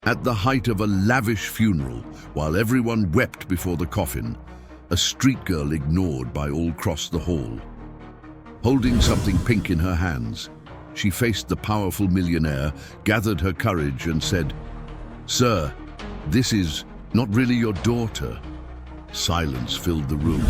At the height of a lavish funeral, while everyone wept before the coffin, a street girl ignored by all across the hall. Holding something pink in her hands, she faced the powerful millionaire, gathered her courage and said, "Sir, this is not really your daughter." Silence filled the room.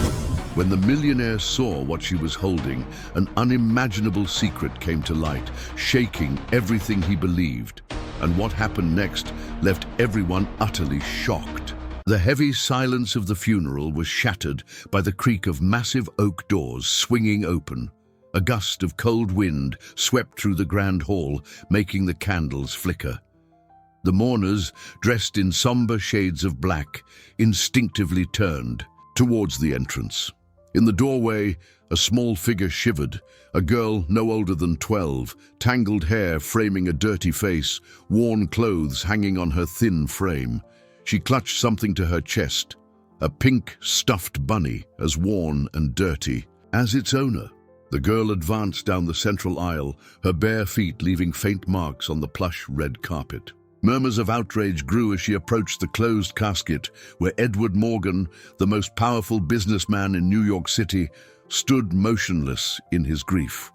When the millionaire saw what she was holding, an unimaginable secret came to light, shaking everything he believed. And what happened next left everyone utterly shocked. The heavy silence of the funeral was shattered by the creak of massive oak doors swinging open. A gust of cold wind swept through the grand hall, making the candles flicker. The mourners, dressed in somber shades of black, instinctively turned towards the entrance. In the doorway, a small figure shivered, a girl no older than 12, tangled hair framing a dirty face, worn clothes hanging on her thin frame. She clutched something to her chest, a pink stuffed bunny, as worn and dirty as its owner. The girl advanced down the central aisle, her bare feet leaving faint marks on the plush red carpet. Murmurs of outrage grew as she approached the closed casket where Edward Morgan, the most powerful businessman in New York City, stood motionless in his grief.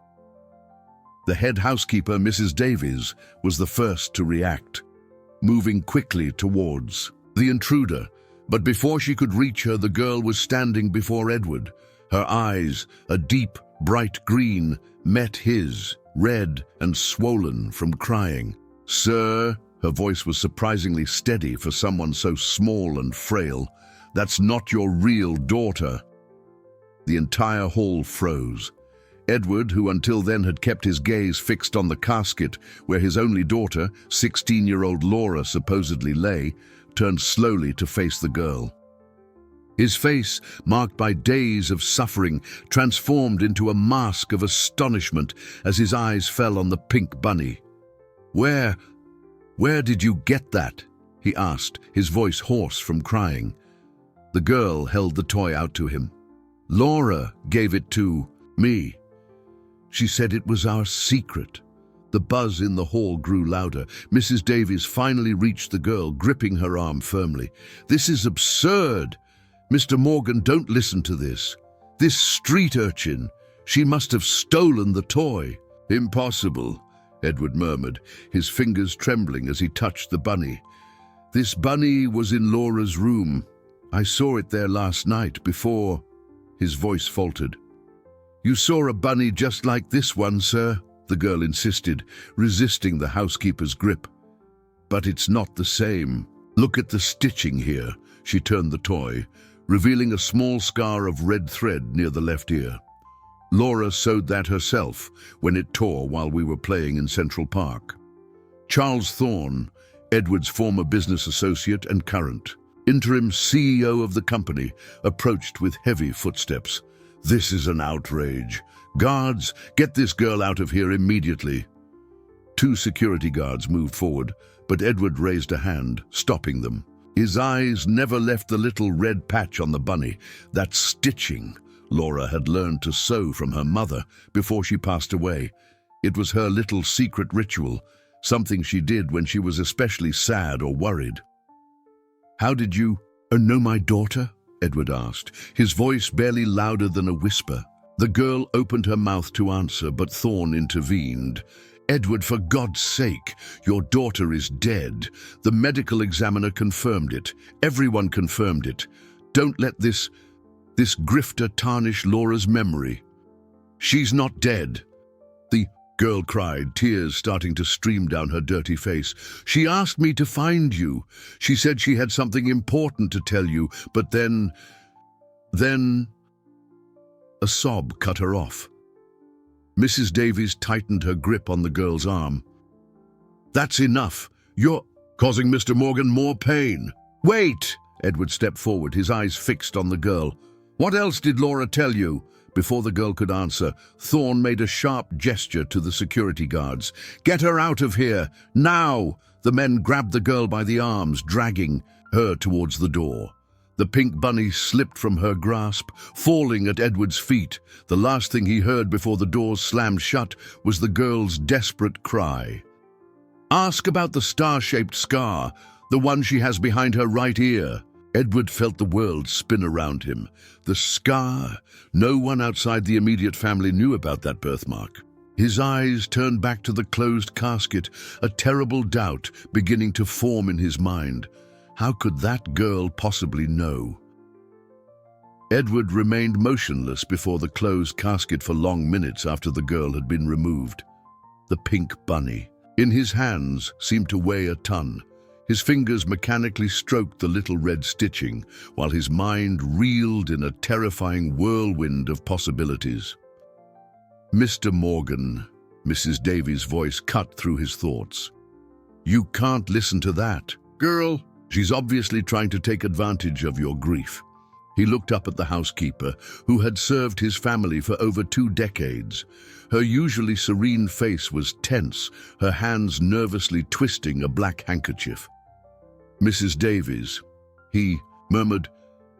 The head housekeeper, Mrs. Davies, was the first to react, moving quickly towards the intruder. But before she could reach her, the girl was standing before Edward. Her eyes, a deep, bright green, met his, red and swollen from crying. "Sir," her voice was surprisingly steady for someone so small and frail, "that's not your real daughter." The entire hall froze. Edward, who until then had kept his gaze fixed on the casket where his only daughter, 16-year-old Laura, supposedly lay, turned slowly to face the girl. His face, marked by days of suffering, transformed into a mask of astonishment as his eyes fell on the pink bunny. Where did you get that?" he asked, his voice hoarse from crying. The girl held the toy out to him. "Laura gave it to me. She said it was our secret." The buzz in the hall grew louder. Mrs. Davies finally reached the girl, gripping her arm firmly. "This is absurd. Mr. Morgan, don't listen to this. This street urchin, she must have stolen the toy." "Impossible," Edward murmured, his fingers trembling as he touched the bunny. "This bunny was in Laura's room. I saw it there last night before." His voice faltered. "You saw a bunny just like this one, sir?" the girl insisted, resisting the housekeeper's grip. "But it's not the same. Look at the stitching here." She turned the toy, revealing a small scar of red thread near the left ear. "Laura sewed that herself when it tore while we were playing in Central Park." Charles Thorne, Edward's former business associate and current interim CEO of the company, approached with heavy footsteps. "This is an outrage. Guards, get this girl out of here immediately." 2 security guards moved forward, but Edward raised a hand, stopping them. His eyes never left the little red patch on the bunny. That stitching Laura had learned to sew from her mother before she passed away. It was her little secret ritual, something she did when she was especially sad or worried. "How did you know my daughter?" Edward asked, his voice barely louder than a whisper. The girl opened her mouth to answer, but Thorne intervened. "Edward, for God's sake, your daughter is dead. The medical examiner confirmed it. Everyone confirmed it. Don't let this grifter tarnish Laura's memory." "She's not dead," the girl cried, tears starting to stream down her dirty face. "She asked me to find you. She said she had something important to tell you, but then... A sob cut her off. Mrs. Davies tightened her grip on the girl's arm. "That's enough. You're causing Mr. Morgan more pain." "Wait!" Edward stepped forward, his eyes fixed on the girl. "What else did Laura tell you?" Before the girl could answer, Thorne made a sharp gesture to the security guards. "Get her out of here, now!" The men grabbed the girl by the arms, dragging her towards the door. The pink bunny slipped from her grasp, falling at Edward's feet. The last thing he heard before the doors slammed shut was the girl's desperate cry. "Ask about the star-shaped scar," The one she has behind her right ear. Edward felt the world spin around him. The scar. No one outside the immediate family knew about that birthmark. His eyes turned back to the closed casket, a terrible doubt beginning to form in his mind. How could that girl possibly know? Edward remained motionless before the closed casket for long minutes after the girl had been removed. The pink bunny, in his hands, seemed to weigh a ton. His fingers mechanically stroked the little red stitching, while his mind reeled in a terrifying whirlwind of possibilities. "Mr. Morgan," Mrs. Davies' voice cut through his thoughts. "You can't listen to that. Girl, she's obviously trying to take advantage of your grief." He looked up at the housekeeper, who had served his family for over 2 decades. Her usually serene face was tense, her hands nervously twisting a black handkerchief. "Mrs. Davies," he murmured,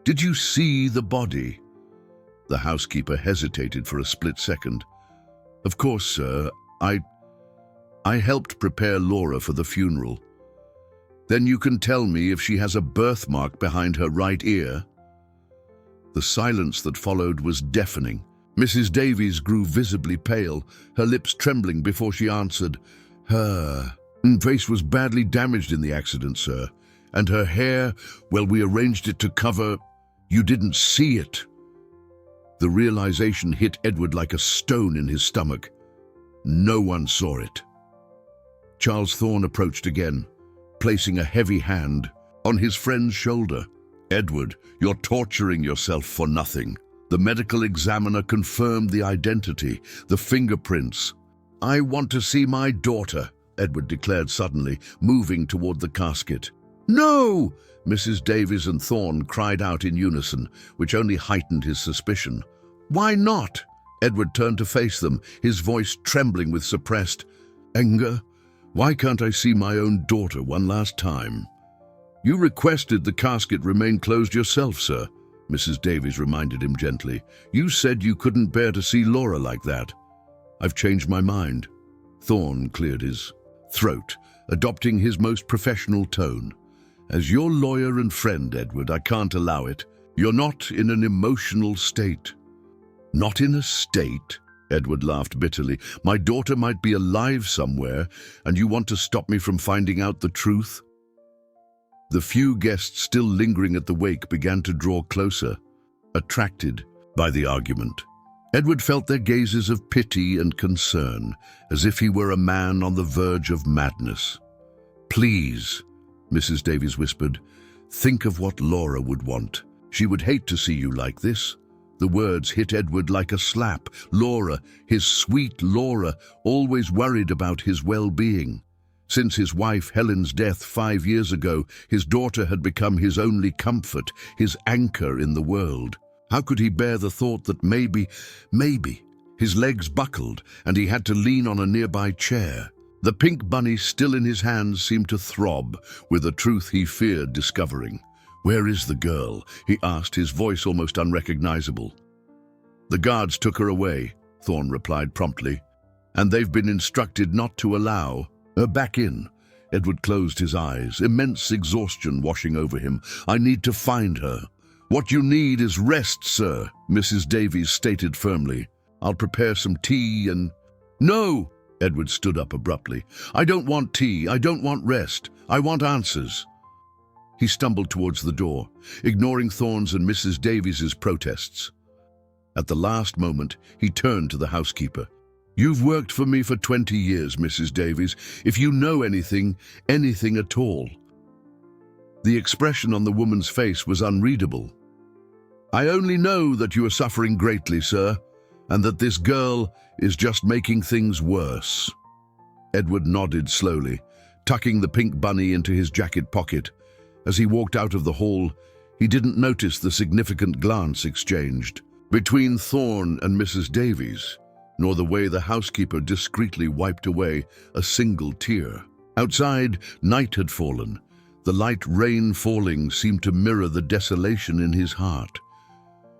"did you see the body?" The housekeeper hesitated for a split second. "Of course, sir. I helped prepare Laura for the funeral." "Then you can tell me if she has a birthmark behind her right ear?" The silence that followed was deafening. Mrs. Davies grew visibly pale, her lips trembling before she answered. "Her face was badly damaged in the accident, sir. And her hair, well, we arranged it to cover. You didn't see it." The realization hit Edward like a stone in his stomach. No one saw it. Charles Thorne approached again, placing a heavy hand on his friend's shoulder. "Edward, you're torturing yourself for nothing. The medical examiner confirmed the identity, the fingerprints." "I want to see my daughter," Edward declared suddenly, moving toward the casket. "No!" Mrs. Davies and Thorne cried out in unison, which only heightened his suspicion. "Why not?" Edward turned to face them, his voice trembling with suppressed anger. "Why can't I see my own daughter one last time?" "You requested the casket remain closed yourself, sir," Mrs. Davies reminded him gently. "You said you couldn't bear to see Laura like that." "I've changed my mind." Thorne cleared his throat, adopting his most professional tone. "As your lawyer and friend, Edward, I can't allow it. You're not in an emotional state." "Not in a state?" Edward laughed bitterly. "My daughter might be alive somewhere, and you want to stop me from finding out the truth?" The few guests still lingering at the wake began to draw closer, attracted by the argument. Edward felt their gazes of pity and concern, as if he were a man on the verge of madness. "Please," Mrs. Davies whispered, "think of what Laura would want. She would hate to see you like this." The words hit Edward like a slap. Laura, his sweet Laura, always worried about his well-being. Since his wife Helen's death 5 years ago, his daughter had become his only comfort, his anchor in the world. How could he bear the thought that maybe, his legs buckled and he had to lean on a nearby chair? The pink bunny still in his hands seemed to throb with a truth he feared discovering. "Where is the girl?" he asked, his voice almost unrecognizable. "The guards took her away," Thorne replied promptly, "and they've been instructed not to allow her back in." Edward closed his eyes, immense exhaustion washing over him. "I need to find her." "What you need is rest, sir," Mrs. Davies stated firmly. "I'll prepare some tea and—" "No!" Edward stood up abruptly. "I don't want tea. I don't want rest. I want answers." He stumbled towards the door, ignoring Thorne's and Mrs. Davies's protests. At the last moment, he turned to the housekeeper. "You've worked for me for 20 years, Mrs. Davies. If you know anything at all." The expression on the woman's face was unreadable. "I only know that you are suffering greatly, sir, and that this girl is just making things worse." Edward nodded slowly, tucking the pink bunny into his jacket pocket. As he walked out of the hall, he didn't notice the significant glance exchanged between Thorne and Mrs. Davies, nor the way the housekeeper discreetly wiped away a single tear. Outside, night had fallen. The light rain falling seemed to mirror the desolation in his heart.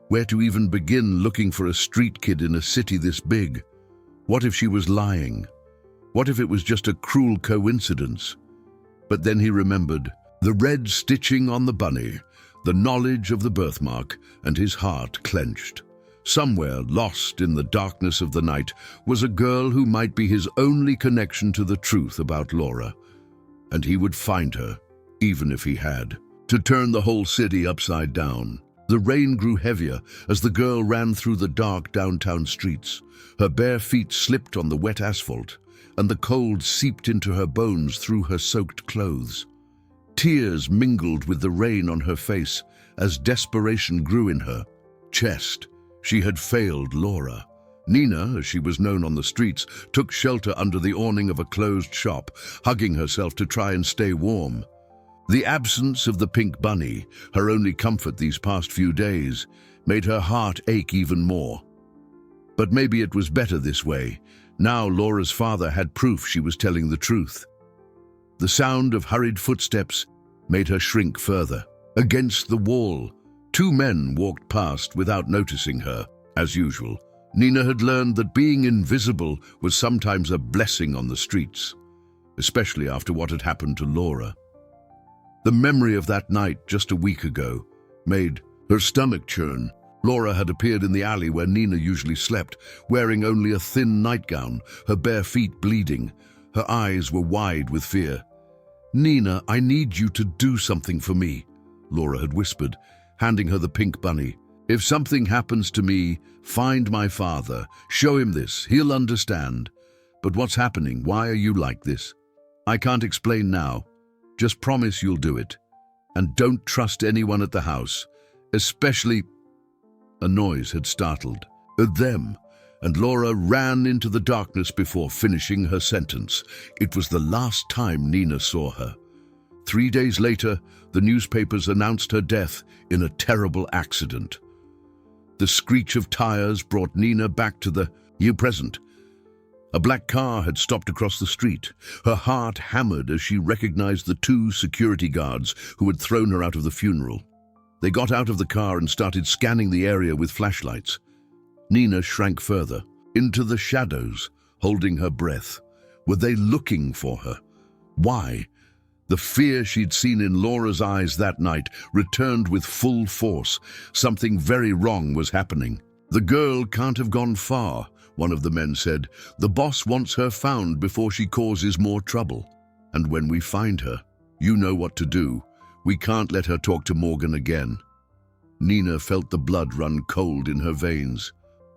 Where to even begin looking for a street kid in a city this big? What if she was lying? What if it was just a cruel coincidence? But then he remembered The red stitching on the bunny, the knowledge of the birthmark, and his heart clenched. Somewhere, lost in the darkness of the night, was a girl who might be his only connection to the truth about Laura. And he would find her, even if he had to turn the whole city upside down. The rain grew heavier as the girl ran through the dark downtown streets. Her bare feet slipped on the wet asphalt, and the cold seeped into her bones through her soaked clothes. Tears mingled with the rain on her face as desperation grew in her chest. She had failed Laura. Nina, as she was known on the streets, took shelter under the awning of a closed shop, hugging herself to try and stay warm. The absence of the pink bunny, her only comfort these past few days, made her heart ache even more. But maybe it was better this way. Now Laura's father had proof she was telling the truth. The sound of hurried footsteps made her shrink further. Against the wall, two men walked past without noticing her. As usual, Nina had learned that being invisible was sometimes a blessing on the streets, especially after what had happened to Laura. The memory of that night just a week ago made her stomach churn. Laura had appeared in the alley where Nina usually slept, wearing only a thin nightgown, her bare feet bleeding. Her eyes were wide with fear. "Nina, I need you to do something for me," Laura had whispered, handing her the pink bunny. "If something happens to me, find my father. Show him this. He'll understand. But what's happening? Why are you like this? I can't explain now. Just promise you'll do it. And don't trust anyone at the house, especially—" A noise had startled them, and Laura ran into the darkness before finishing her sentence. It was the last time Nina saw her. 3 days later, the newspapers announced her death in a terrible accident. The screech of tires brought Nina back to the present. A black car had stopped across the street. Her heart hammered as she recognized the 2 security guards who had thrown her out of the funeral. They got out of the car and started scanning the area with flashlights. Nina shrank further, into the shadows, holding her breath. Were they looking for her? Why? The fear she'd seen in Laura's eyes that night returned with full force. Something very wrong was happening. "The girl can't have gone far," one of the men said. "The boss wants her found before she causes more trouble. And when we find her, you know what to do. We can't let her talk to Morgan again." Nina felt the blood run cold in her veins.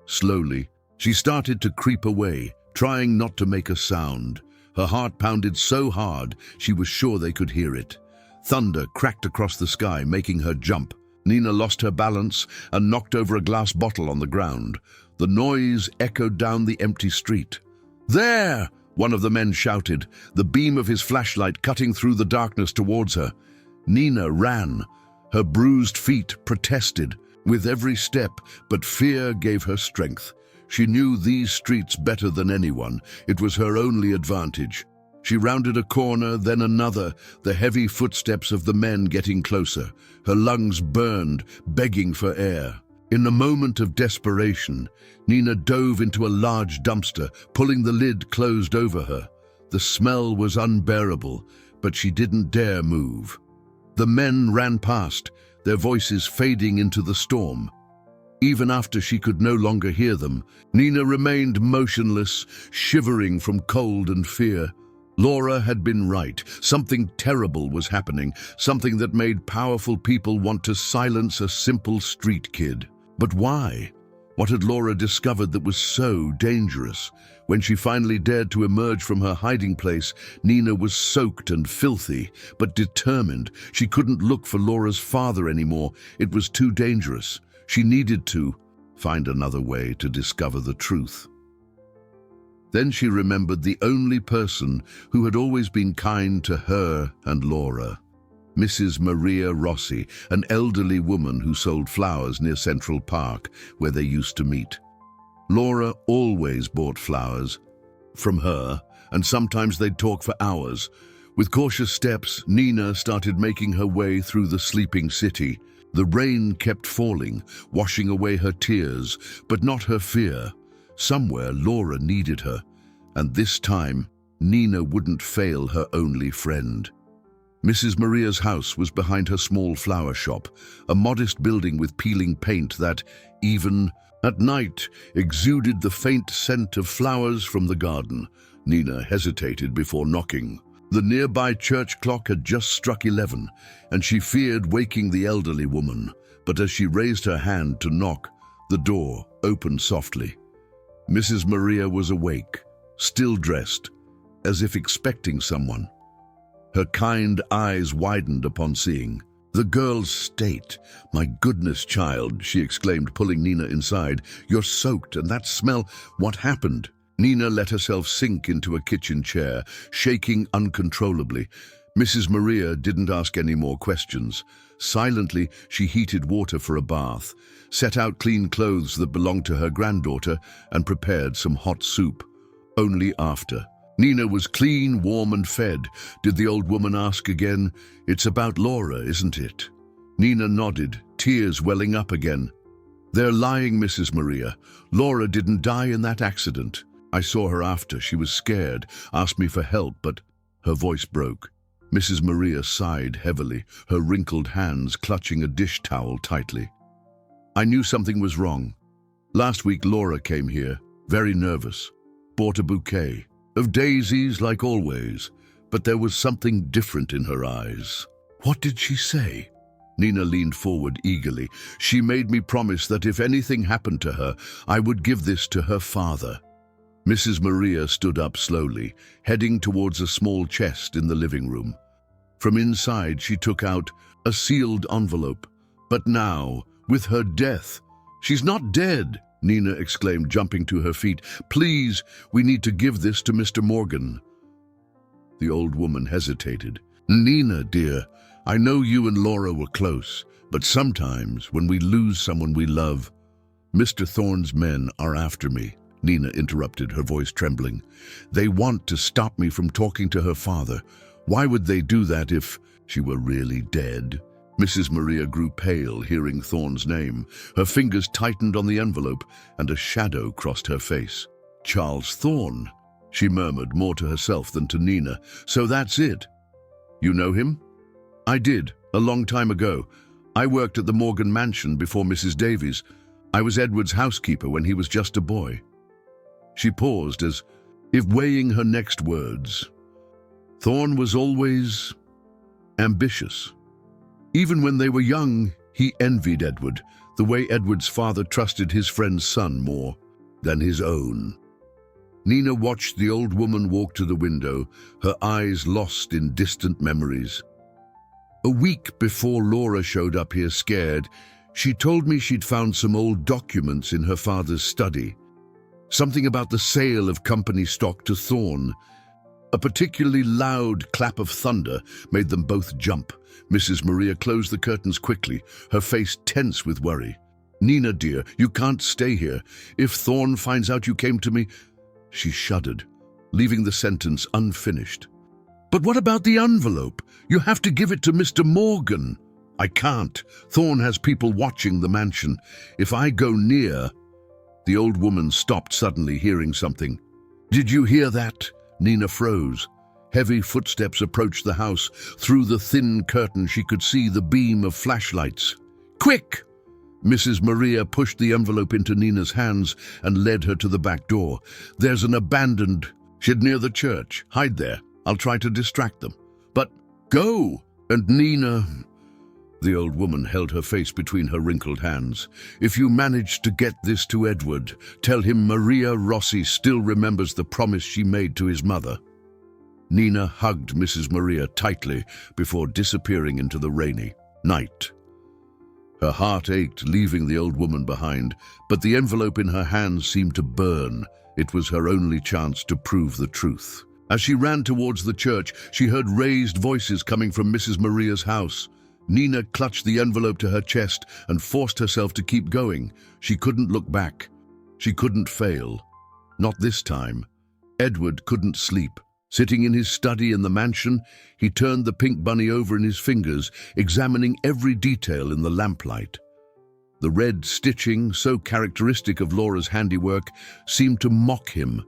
Slowly, she started to creep away, trying not to make a sound. Her heart pounded so hard she was sure they could hear it. Thunder cracked across the sky, making her jump. Nina lost her balance and knocked over a glass bottle on the ground. The noise echoed down the empty street. "There!" one of the men shouted, the beam of his flashlight cutting through the darkness towards her. Nina ran. Her bruised feet protested with every step, but fear gave her strength. She knew these streets better than anyone. It was her only advantage. She rounded a corner, then another, the heavy footsteps of the men getting closer. Her lungs burned, begging for air. In a moment of desperation, Nina dove into a large dumpster, pulling the lid closed over her. The smell was unbearable, but she didn't dare move. The men ran past, their voices fading into the storm. Even after she could no longer hear them, Nina remained motionless, shivering from cold and fear. Laura had been right. Something terrible was happening, something that made powerful people want to silence a simple street kid. But why? What had Laura discovered that was so dangerous? When she finally dared to emerge from her hiding place, Nina was soaked and filthy, but determined. She couldn't look for Laura's father anymore. It was too dangerous. She needed to find another way to discover the truth. Then she remembered the only person who had always been kind to her and Laura. Mrs. Maria Rossi, an elderly woman who sold flowers near Central Park, where they used to meet. Laura always bought flowers from her, and sometimes they'd talk for hours. With cautious steps, Nina started making her way through the sleeping city. The rain kept falling, washing away her tears, but not her fear. Somewhere Laura needed her, and this time Nina wouldn't fail her only friend. Mrs. Maria's house was behind her small flower shop, a modest building with peeling paint that, even at night, exuded the faint scent of flowers from the garden. Nina hesitated before knocking. The nearby church clock had just struck 11, and she feared waking the elderly woman. But as she raised her hand to knock, the door opened softly. Mrs. Maria was awake, still dressed, as if expecting someone. Her kind eyes widened upon seeing. "The girl's state. My goodness, child," she exclaimed, pulling Nina inside. "You're soaked, and that smell. What happened?" Nina let herself sink into a kitchen chair, shaking uncontrollably. Mrs. Maria didn't ask any more questions. Silently, she heated water for a bath, set out clean clothes that belonged to her granddaughter, and prepared some hot soup. Only after. Nina was clean, warm, and fed. Did the old woman ask again? "It's about Laura, isn't it?" Nina nodded, tears welling up again. "They're lying, Mrs. Maria. Laura didn't die in that accident. I saw her after. She was scared, asked me for help, but..." Her voice broke. Mrs. Maria sighed heavily, her wrinkled hands clutching a dish towel tightly. "I knew something was wrong. Last week Laura came here, very nervous, bought a bouquet of daisies like always, but there was something different in her eyes." "What did she say?" Nina leaned forward eagerly. "She made me promise that if anything happened to her, I would give this to her father." Mrs. Maria stood up slowly, heading towards a small chest in the living room. From inside, she took out a sealed envelope. "But now, with her death..." "She's not dead!" Nina exclaimed, jumping to her feet. "Please, we need to give this to Mr. Morgan." The old woman hesitated. "Nina, dear, I know you and Laura were close, but sometimes when we lose someone we love..." "Mr. Thorne's men are after me," Nina interrupted, her voice trembling. "They want to stop me from talking to her father. Why would they do that if she were really dead?" Mrs. Maria grew pale, hearing Thorne's name. Her fingers tightened on the envelope, and a shadow crossed her face. "Charles Thorne," she murmured, more to herself than to Nina. "So that's it. You know him?" "I did, a long time ago. I worked at the Morgan mansion before Mrs. Davies. I was Edward's housekeeper when he was just a boy." She paused as if weighing her next words. "Thorne was always ambitious. Even when they were young, he envied Edward, the way Edward's father trusted his friend's son more than his own." Nina watched the old woman walk to the window, her eyes lost in distant memories. "A week before Laura showed up here scared, she told me she'd found some old documents in her father's study. Something about the sale of company stock to Thorne. A particularly loud clap of thunder made them both jump. Mrs. Maria closed the curtains quickly, her face tense with worry. "Nina, dear, you can't stay here. If Thorne finds out you came to me..." She shuddered, leaving the sentence unfinished. "But what about the envelope? You have to give it to Mr. Morgan." "I can't. Thorne has people watching the mansion. If I go near..." The old woman stopped suddenly, hearing something. "Did you hear that?" Nina froze. Heavy footsteps approached the house. Through the thin curtain she could see the beam of flashlights. "Quick!" Mrs. Maria pushed the envelope into Nina's hands and led her to the back door. "There's an abandoned shed near the church. Hide there. I'll try to distract them." "But go!" "And Nina..." The old woman held her face between her wrinkled hands. "If you manage to get this to Edward, tell him Maria Rossi still remembers the promise she made to his mother." Nina hugged Mrs. Maria tightly before disappearing into the rainy night. Her heart ached, leaving the old woman behind, but the envelope in her hands seemed to burn. It was her only chance to prove the truth. As she ran towards the church, she heard raised voices coming from Mrs. Maria's house. Nina clutched the envelope to her chest and forced herself to keep going. She couldn't look back. She couldn't fail. Not this time. Edward couldn't sleep. Sitting in his study in the mansion, he turned the pink bunny over in his fingers, examining every detail in the lamplight. The red stitching, so characteristic of Laura's handiwork, seemed to mock him.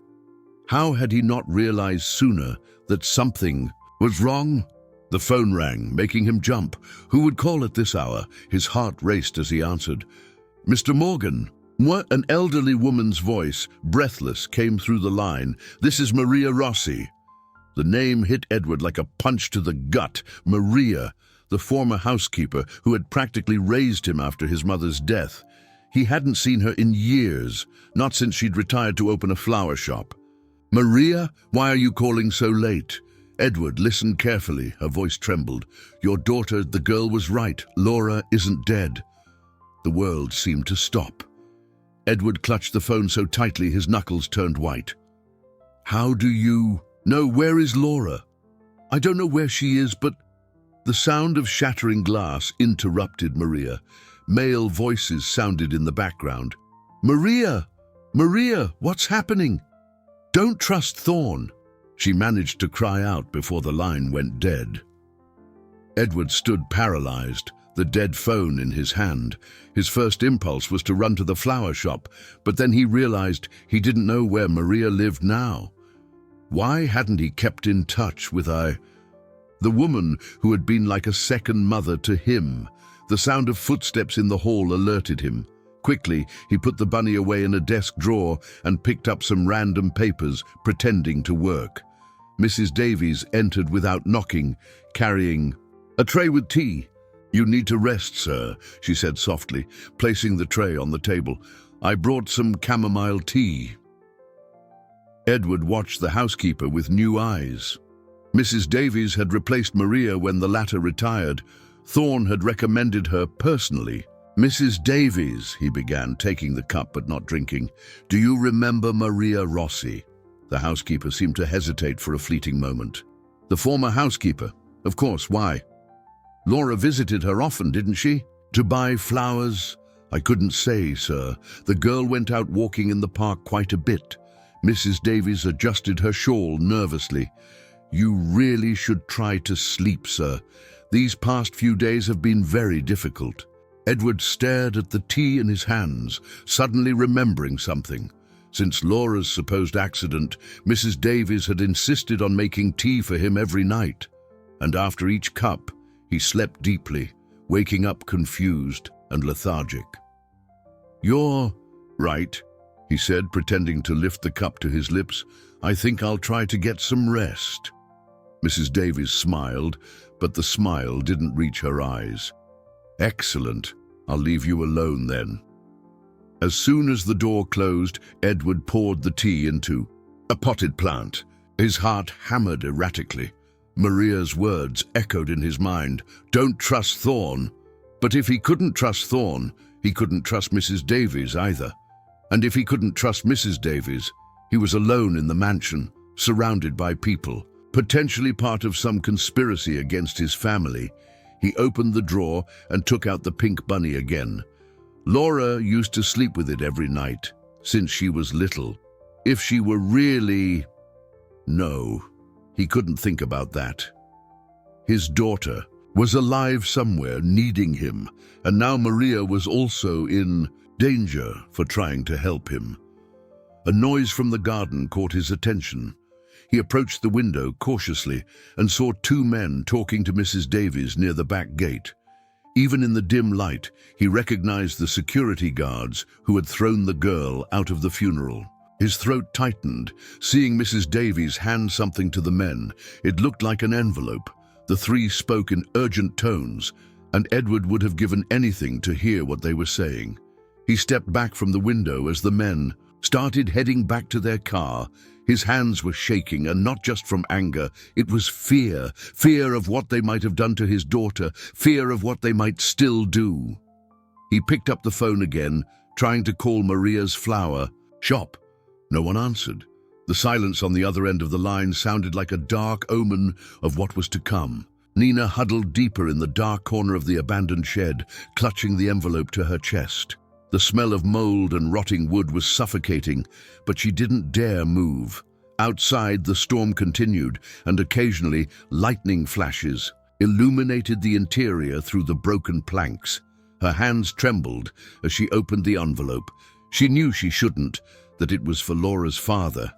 How had he not realized sooner that something was wrong? The phone rang, making him jump. Who would call at this hour? His heart raced as he answered. "Mr. Morgan." What? An elderly woman's voice, breathless, came through the line. "This is Maria Rossi." The name hit Edward like a punch to the gut. Maria, the former housekeeper who had practically raised him after his mother's death. He hadn't seen her in years, not since she'd retired to open a flower shop. "Maria, why are you calling so late?" Edward listened carefully. Her voice trembled. "Your daughter, the girl, was right. Laura isn't dead." The world seemed to stop. Edward clutched the phone so tightly his knuckles turned white. "How do you know? Where is Laura?" "I don't know where she is, but—" The sound of shattering glass interrupted Maria. Male voices sounded in the background. "Maria! Maria, what's happening?" "Don't trust Thorne," she managed to cry out before the line went dead. Edward stood paralyzed, the dead phone in his hand. His first impulse was to run to the flower shop, but then he realized he didn't know where Maria lived now. Why hadn't he kept in touch with the woman who had been like a second mother to him? The sound of footsteps in the hall alerted him. Quickly, he put the bunny away in a desk drawer and picked up some random papers, pretending to work. Mrs. Davies entered without knocking, carrying a tray with tea. "You need to rest, sir," she said softly, placing the tray on the table. "I brought some chamomile tea." Edward watched the housekeeper with new eyes. Mrs. Davies had replaced Maria when the latter retired. Thorne had recommended her personally. "Mrs. Davies," he began, taking the cup but not drinking, "do you remember Maria Rossi?" The housekeeper seemed to hesitate for a fleeting moment. "The former housekeeper? Of course, why?" "Laura visited her often, didn't she? To buy flowers?" "I couldn't say, sir. The girl went out walking in the park quite a bit." Mrs. Davies adjusted her shawl nervously. "You really should try to sleep, sir. These past few days have been very difficult." Edward stared at the tea in his hands, suddenly remembering something. Since Laura's supposed accident, Mrs. Davies had insisted on making tea for him every night. And after each cup, he slept deeply, waking up confused and lethargic. "You're right," he said, pretending to lift the cup to his lips. "I think I'll try to get some rest." Mrs. Davies smiled, but the smile didn't reach her eyes. "Excellent. I'll leave you alone then." As soon as the door closed, Edward poured the tea into a potted plant. His heart hammered erratically. Maria's words echoed in his mind. "Don't trust Thorne." But if he couldn't trust Thorne, he couldn't trust Mrs. Davies either. And if he couldn't trust Mrs. Davies, he was alone in the mansion, surrounded by people, potentially part of some conspiracy against his family. He opened the drawer and took out the pink bunny again. Laura used to sleep with it every night, since she was little. If she were really... No, he couldn't think about that. His daughter was alive somewhere, needing him, and now Maria was also in danger for trying to help him. A noise from the garden caught his attention. He approached the window cautiously and saw two men talking to Mrs. Davies near the back gate. Even in the dim light, he recognized the security guards who had thrown the girl out of the funeral. His throat tightened, seeing Mrs. Davies hand something to the men. It looked like an envelope. The three spoke in urgent tones, and Edward would have given anything to hear what they were saying. He stepped back from the window as the men started heading back to their car. His hands were shaking, and not just from anger. It was fear. Fear of what they might have done to his daughter. Fear of what they might still do. He picked up the phone again, trying to call Maria's flower shop. No one answered. The silence on the other end of the line sounded like a dark omen of what was to come. Nina huddled deeper in the dark corner of the abandoned shed, clutching the envelope to her chest. The smell of mold and rotting wood was suffocating, but she didn't dare move. Outside, the storm continued, and occasionally lightning flashes illuminated the interior through the broken planks. Her hands trembled as she opened the envelope. She knew she shouldn't, that it was for Laura's father.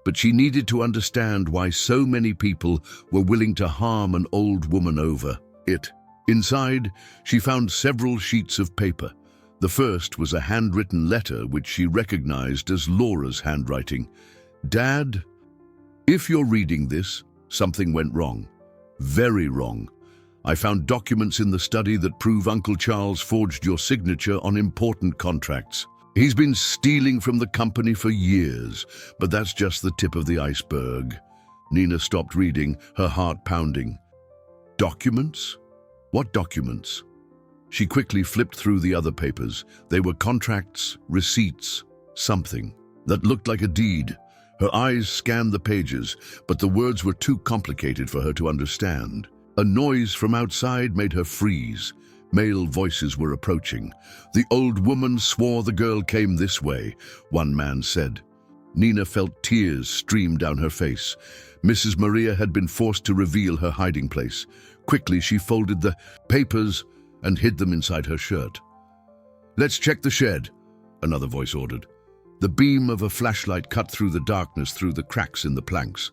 but she needed to understand why so many people were willing to harm an old woman over it. Inside, she found several sheets of paper. The first was a handwritten letter which she recognized as Laura's handwriting. "Dad, if you're reading this, something went wrong. Very wrong. I found documents in the study that prove Uncle Charles forged your signature on important contracts. He's been stealing from the company for years, but that's just the tip of the iceberg." Nina stopped reading, her heart pounding. Documents? What documents? She quickly flipped through the other papers. They were contracts, receipts, something that looked like a deed. Her eyes scanned the pages, but the words were too complicated for her to understand. A noise from outside made her freeze. Male voices were approaching. "The old woman swore the girl came this way," one man said. Nina felt tears stream down her face. Mrs. Maria had been forced to reveal her hiding place. Quickly, she folded the papers and hid them inside her shirt. "Let's check the shed," another voice ordered. The beam of a flashlight cut through the darkness through the cracks in the planks.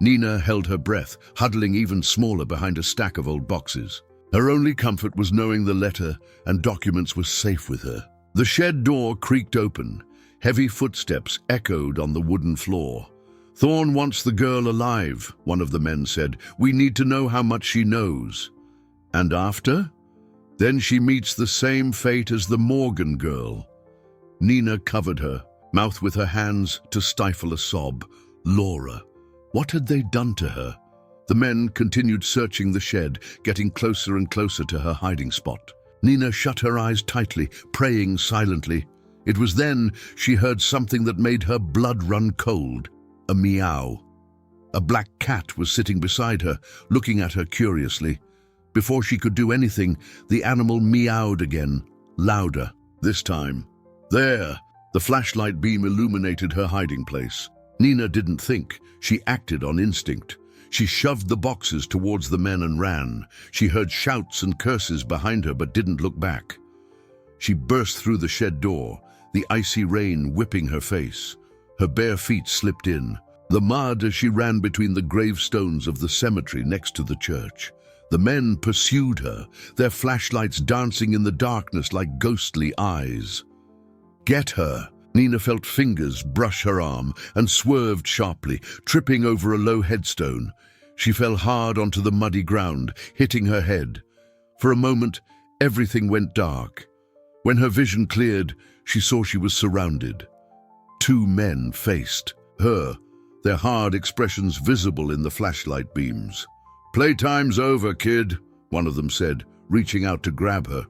Nina held her breath, huddling even smaller behind a stack of old boxes. Her only comfort was knowing the letter and documents were safe with her. The shed door creaked open. Heavy footsteps echoed on the wooden floor. "Thorne wants the girl alive," one of the men said. "We need to know how much she knows." "And after?" "Then she meets the same fate as the Morgan girl." Nina covered her mouth with her hands to stifle a sob. Laura. What had they done to her? The men continued searching the shed, getting closer and closer to her hiding spot. Nina shut her eyes tightly, praying silently. It was then she heard something that made her blood run cold. A meow. A black cat was sitting beside her, looking at her curiously. Before she could do anything, the animal meowed again, louder, this time. There! The flashlight beam illuminated her hiding place. Nina didn't think. She acted on instinct. She shoved the boxes towards the men and ran. She heard shouts and curses behind her but didn't look back. She burst through the shed door, the icy rain whipping her face. Her bare feet slipped in, the mud as she ran between the gravestones of the cemetery next to the church. The men pursued her, their flashlights dancing in the darkness like ghostly eyes. "Get her!" Nina felt fingers brush her arm and swerved sharply, tripping over a low headstone. She fell hard onto the muddy ground, hitting her head. For a moment, everything went dark. When her vision cleared, she saw she was surrounded. Two men faced her, their hard expressions visible in the flashlight beams. "Playtime's over, kid," one of them said, reaching out to grab her.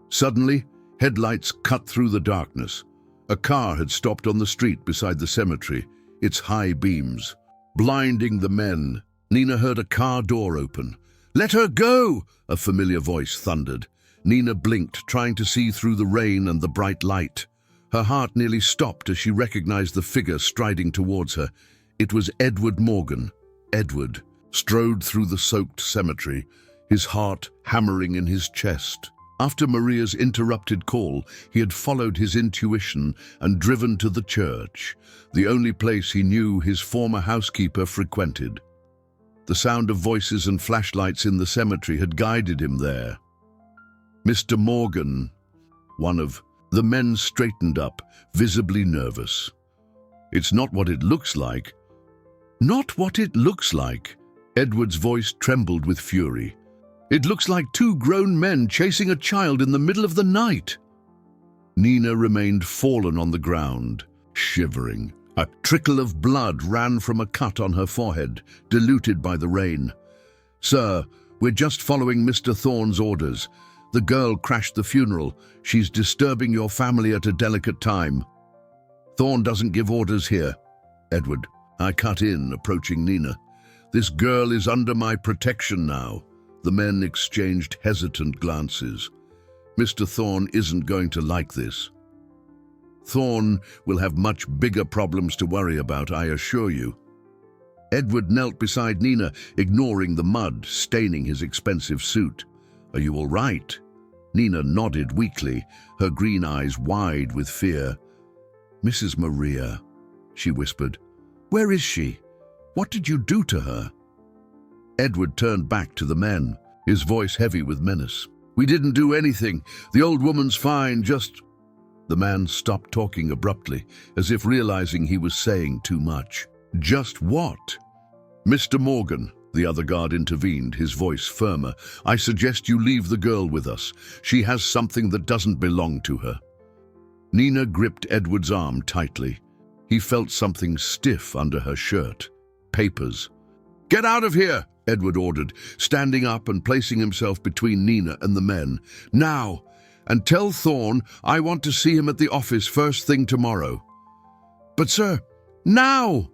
Suddenly, headlights cut through the darkness. A car had stopped on the street beside the cemetery, its high beams blinding the men. Nina heard a car door open. "Let her go!" a familiar voice thundered. Nina blinked, trying to see through the rain and the bright light. Her heart nearly stopped as she recognized the figure striding towards her. It was Edward Morgan. Edward strode through the soaked cemetery, his heart hammering in his chest. After Maria's interrupted call, he had followed his intuition and driven to the church, the only place he knew his former housekeeper frequented. The sound of voices and flashlights in the cemetery had guided him there. "Mr. Morgan," one of the men straightened up, visibly nervous. "It's not what it looks like." "Not what it looks like?" Edward's voice trembled with fury. "It looks like two grown men chasing a child in the middle of the night." Nina remained fallen on the ground, shivering. A trickle of blood ran from a cut on her forehead, diluted by the rain. "Sir, we're just following Mr. Thorne's orders. The girl crashed the funeral. She's disturbing your family at a delicate time." "Thorne doesn't give orders here." "Edward," I cut in, approaching Nina. "This girl is under my protection now." The men exchanged hesitant glances. "Mr. Thorne isn't going to like this." "Thorne will have much bigger problems to worry about, I assure you." Edward knelt beside Nina, ignoring the mud staining his expensive suit. "Are you all right?" Nina nodded weakly, her green eyes wide with fear. "Mrs. Maria," she whispered, Where is she? What did you do to her?" Edward turned back to the men, his voice heavy with menace. "We didn't do anything. The old woman's fine, just—" The man stopped talking abruptly, as if realizing he was saying too much. "Just what?" "Mr. Morgan," the other guard intervened, his voice firmer, "I suggest you leave the girl with us. She has something that doesn't belong to her." Nina gripped Edward's arm tightly. He felt something stiff under her shirt. Papers. "Get out of here!" Edward ordered, standing up and placing himself between Nina and the men. "Now! And tell Thorne I want to see him at the office first thing tomorrow." "But sir, now!"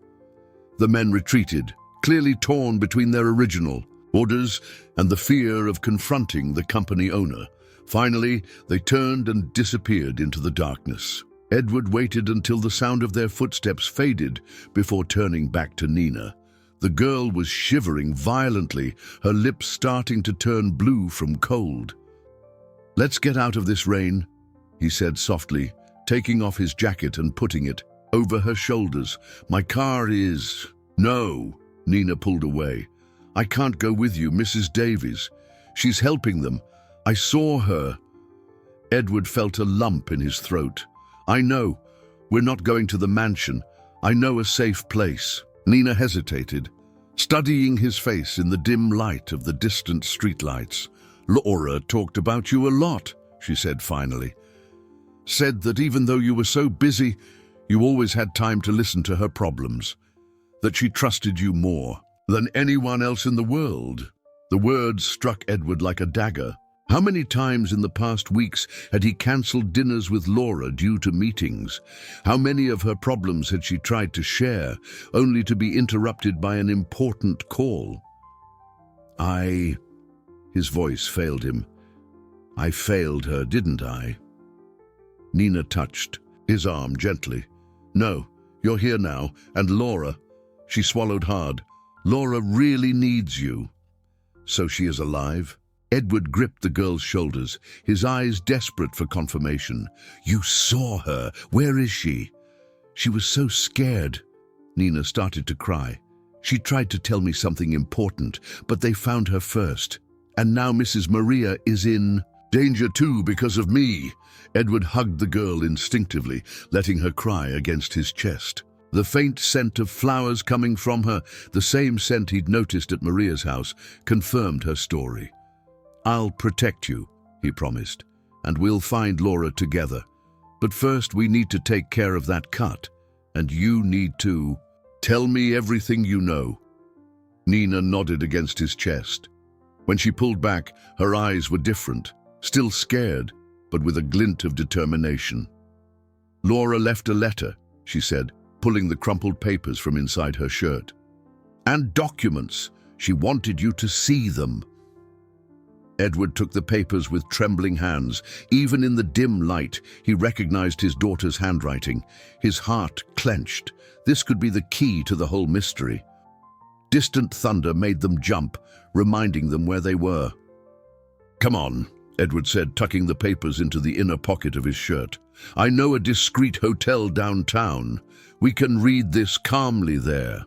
The men retreated, clearly torn between their original orders and the fear of confronting the company owner. Finally, they turned and disappeared into the darkness. Edward waited until the sound of their footsteps faded before turning back to Nina. The girl was shivering violently, her lips starting to turn blue from cold. "Let's get out of this rain," he said softly, taking off his jacket and putting it over her shoulders. "My car is—" "No," Nina pulled away. "I can't go with you, Mrs. Davies. She's helping them. I saw her." Edward felt a lump in his throat. "I know. We're not going to the mansion. I know a safe place." Nina hesitated, studying his face in the dim light of the distant streetlights. "Laura talked about you a lot," she said finally. "Said that even though you were so busy, you always had time to listen to her problems. That she trusted you more than anyone else in the world." The words struck Edward like a dagger. How many times in the past weeks had he cancelled dinners with Laura due to meetings? How many of her problems had she tried to share, only to be interrupted by an important call? His voice failed him. "I failed her, didn't I?" Nina touched his arm gently. "No, you're here now, and Laura—" She swallowed hard. "Laura really needs you." "So she is alive?" Edward gripped the girl's shoulders, his eyes desperate for confirmation. "You saw her. Where is she?" "She was so scared." Nina started to cry. "She tried to tell me something important, but they found her first. And now Mrs. Maria is in danger too because of me." Edward hugged the girl instinctively, letting her cry against his chest. The faint scent of flowers coming from her, the same scent he'd noticed at Maria's house, confirmed her story. "I'll protect you," he promised, "and we'll find Laura together. But first we need to take care of that cut, and you need to tell me everything you know." Nina nodded against his chest. When she pulled back, her eyes were different, still scared, but with a glint of determination. "Laura left a letter," she said, pulling the crumpled papers from inside her shirt. "And documents. She wanted you to see them." Edward took the papers with trembling hands. Even in the dim light, he recognized his daughter's handwriting. His heart clenched. This could be the key to the whole mystery. Distant thunder made them jump, reminding them where they were. "Come on," Edward said, tucking the papers into the inner pocket of his shirt. "I know a discreet hotel downtown. We can read this calmly there."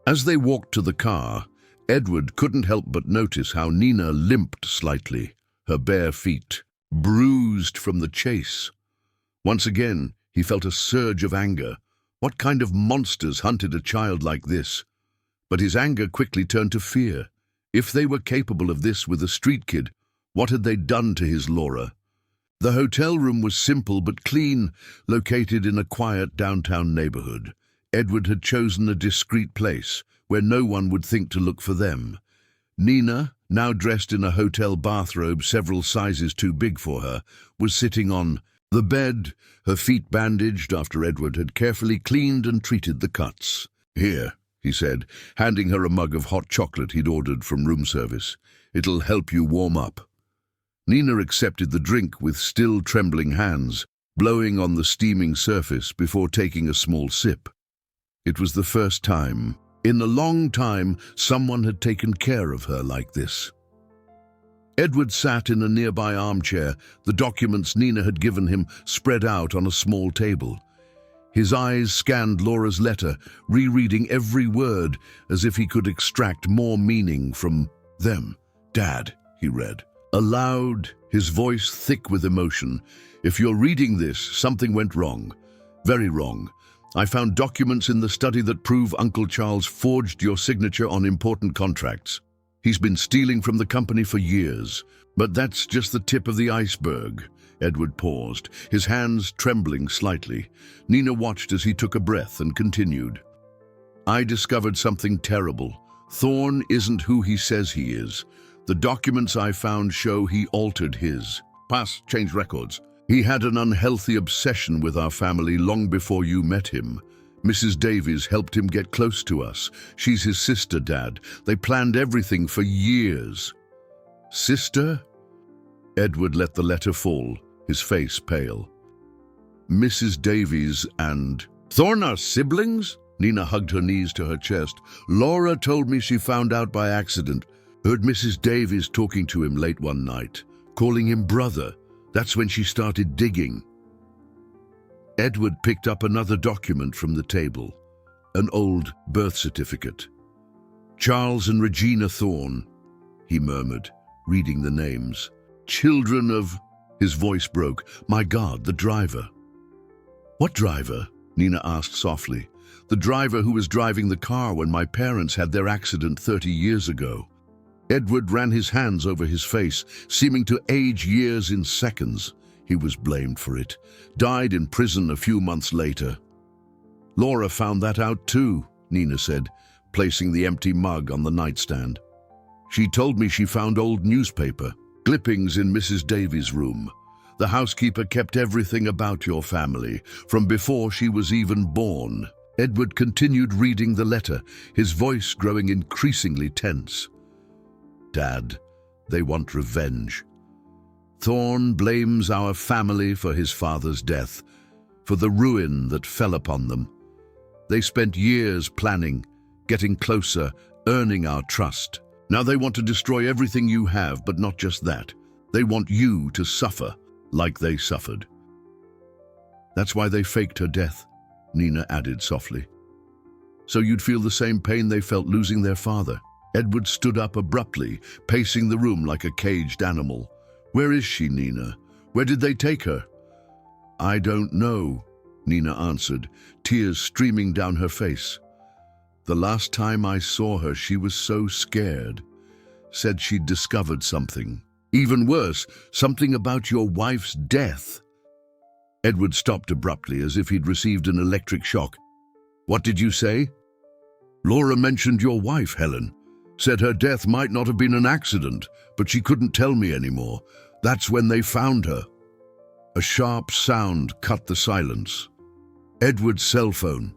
As they walked to the car, Edward couldn't help but notice how Nina limped slightly, her bare feet bruised from the chase. Once again, he felt a surge of anger. What kind of monsters hunted a child like this? But his anger quickly turned to fear. If they were capable of this with a street kid, what had they done to his Laura? The hotel room was simple but clean, located in a quiet downtown neighborhood. Edward had chosen a discreet place, where no one would think to look for them. Nina, now dressed in a hotel bathrobe several sizes too big for her, was sitting on the bed, her feet bandaged after Edward had carefully cleaned and treated the cuts. "Here," he said, handing her a mug of hot chocolate he'd ordered from room service. "It'll help you warm up." Nina accepted the drink with still trembling hands, blowing on the steaming surface before taking a small sip. It was the first time, in a long time, someone had taken care of her like this. Edward sat in a nearby armchair, the documents Nina had given him spread out on a small table. His eyes scanned Laura's letter, rereading every word as if he could extract more meaning from them. "Dad," he read. Aloud, his voice thick with emotion. "If you're reading this, something went wrong. Very wrong. I found documents in the study that prove Uncle Charles forged your signature on important contracts. He's been stealing from the company for years. But that's just the tip of the iceberg." Edward paused, his hands trembling slightly. Nina watched as he took a breath and continued. "I discovered something terrible. Thorne isn't who he says he is. The documents I found show he altered his past, changed records. He had an unhealthy obsession with our family long before you met him. Mrs. Davies helped him get close to us. She's his sister, Dad. They planned everything for years." "Sister?" Edward let the letter fall, his face pale. "Mrs. Davies and Thorne are siblings?" Nina hugged her knees to her chest. "Laura told me she found out by accident. Heard Mrs. Davies talking to him late one night, calling him brother. That's when she started digging." Edward picked up another document from the table, an old birth certificate. "Charles and Regina Thorne," he murmured, reading the names. "Children of..." His voice broke. "My God, the driver." "What driver?" Nina asked softly. "The driver who was driving the car when my parents had their accident 30 years ago." Edward ran his hands over his face, seeming to age years in seconds. He was blamed for it. Died in prison a few months later. "Laura found that out too," Nina said, placing the empty mug on the nightstand. "She told me she found old newspaper clippings in Mrs. Davies' room. The housekeeper kept everything about your family, from before she was even born." Edward continued reading the letter, his voice growing increasingly tense. "Dad, they want revenge. Thorne blames our family for his father's death, for the ruin that fell upon them. They spent years planning, getting closer, earning our trust. Now they want to destroy everything you have, but not just that. They want you to suffer like they suffered." "That's why they faked her death," Nina added softly. "So you'd feel the same pain they felt losing their father." Edward stood up abruptly, pacing the room like a caged animal. "Where is she, Nina? Where did they take her?" "I don't know," Nina answered, tears streaming down her face. "The last time I saw her, she was so scared. Said she'd discovered something. Even worse, something about your wife's death." Edward stopped abruptly, as if he'd received an electric shock. "What did you say?" "Laura mentioned your wife, Helen. Said her death might not have been an accident, but she couldn't tell me anymore. That's when they found her." A sharp sound cut the silence. Edward's cell phone.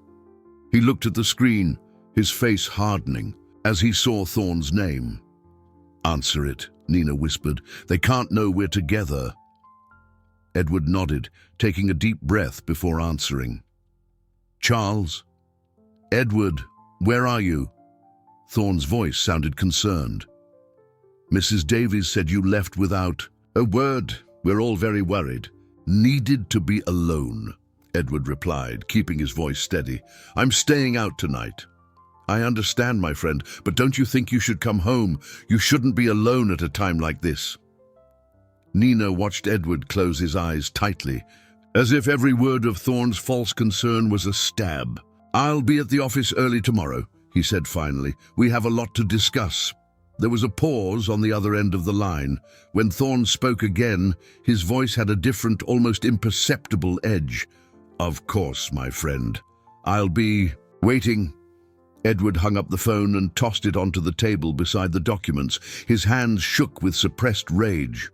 He looked at the screen, his face hardening, as he saw Thorne's name. "Answer it," Nina whispered. "They can't know we're together." Edward nodded, taking a deep breath before answering. "Charles?" "Edward, where are you?" Thorne's voice sounded concerned. "Mrs. Davies said you left without a word. We're all very worried." "Needed to be alone," Edward replied, keeping his voice steady. "I'm staying out tonight." "I understand, my friend, but don't you think you should come home? You shouldn't be alone at a time like this." Nina watched Edward close his eyes tightly, as if every word of Thorne's false concern was a stab. "I'll be at the office early tomorrow," he said finally. "We have a lot to discuss." There was a pause on the other end of the line. When Thorne spoke again, his voice had a different, almost imperceptible edge. "Of course, my friend. I'll be waiting." Edward hung up the phone and tossed it onto the table beside the documents. His hands shook with suppressed rage.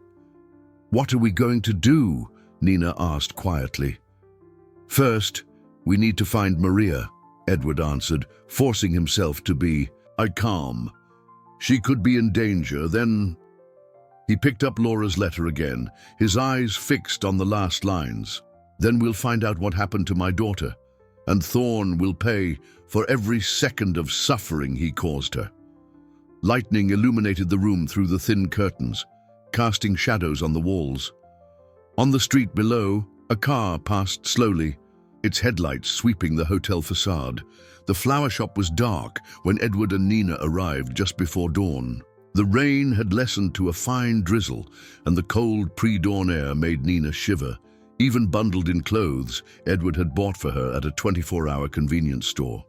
"What are we going to do?" Nina asked quietly. "First, we need to find Maria," Edward answered, forcing himself to be calm. "She could be in danger, then..." He picked up Laura's letter again, his eyes fixed on the last lines. "Then we'll find out what happened to my daughter, and Thorne will pay for every second of suffering he caused her." Lightning illuminated the room through the thin curtains, casting shadows on the walls. On the street below, a car passed slowly, its headlights sweeping the hotel facade. The flower shop was dark when Edward and Nina arrived just before dawn. The rain had lessened to a fine drizzle, and the cold pre-dawn air made Nina shiver. Even bundled in clothes Edward had bought for her at a 24-hour convenience store.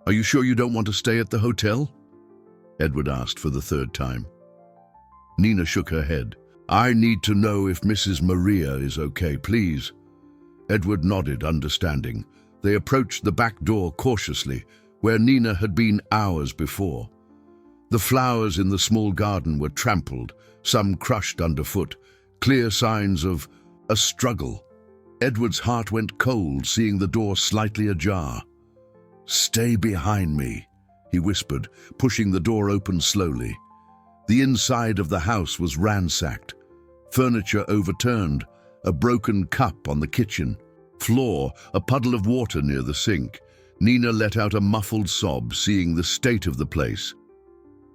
"Are you sure you don't want to stay at the hotel?" Edward asked for the third time. Nina shook her head. "I need to know if Mrs. Maria is okay, please." Edward nodded, understanding. They approached the back door cautiously, where Nina had been hours before. The flowers in the small garden were trampled, some crushed underfoot, clear signs of a struggle. Edward's heart went cold, seeing the door slightly ajar. "Stay behind me," he whispered, pushing the door open slowly. The inside of the house was ransacked. Furniture overturned, a broken cup on the kitchen floor, a puddle of water near the sink. Nina let out a muffled sob, seeing the state of the place.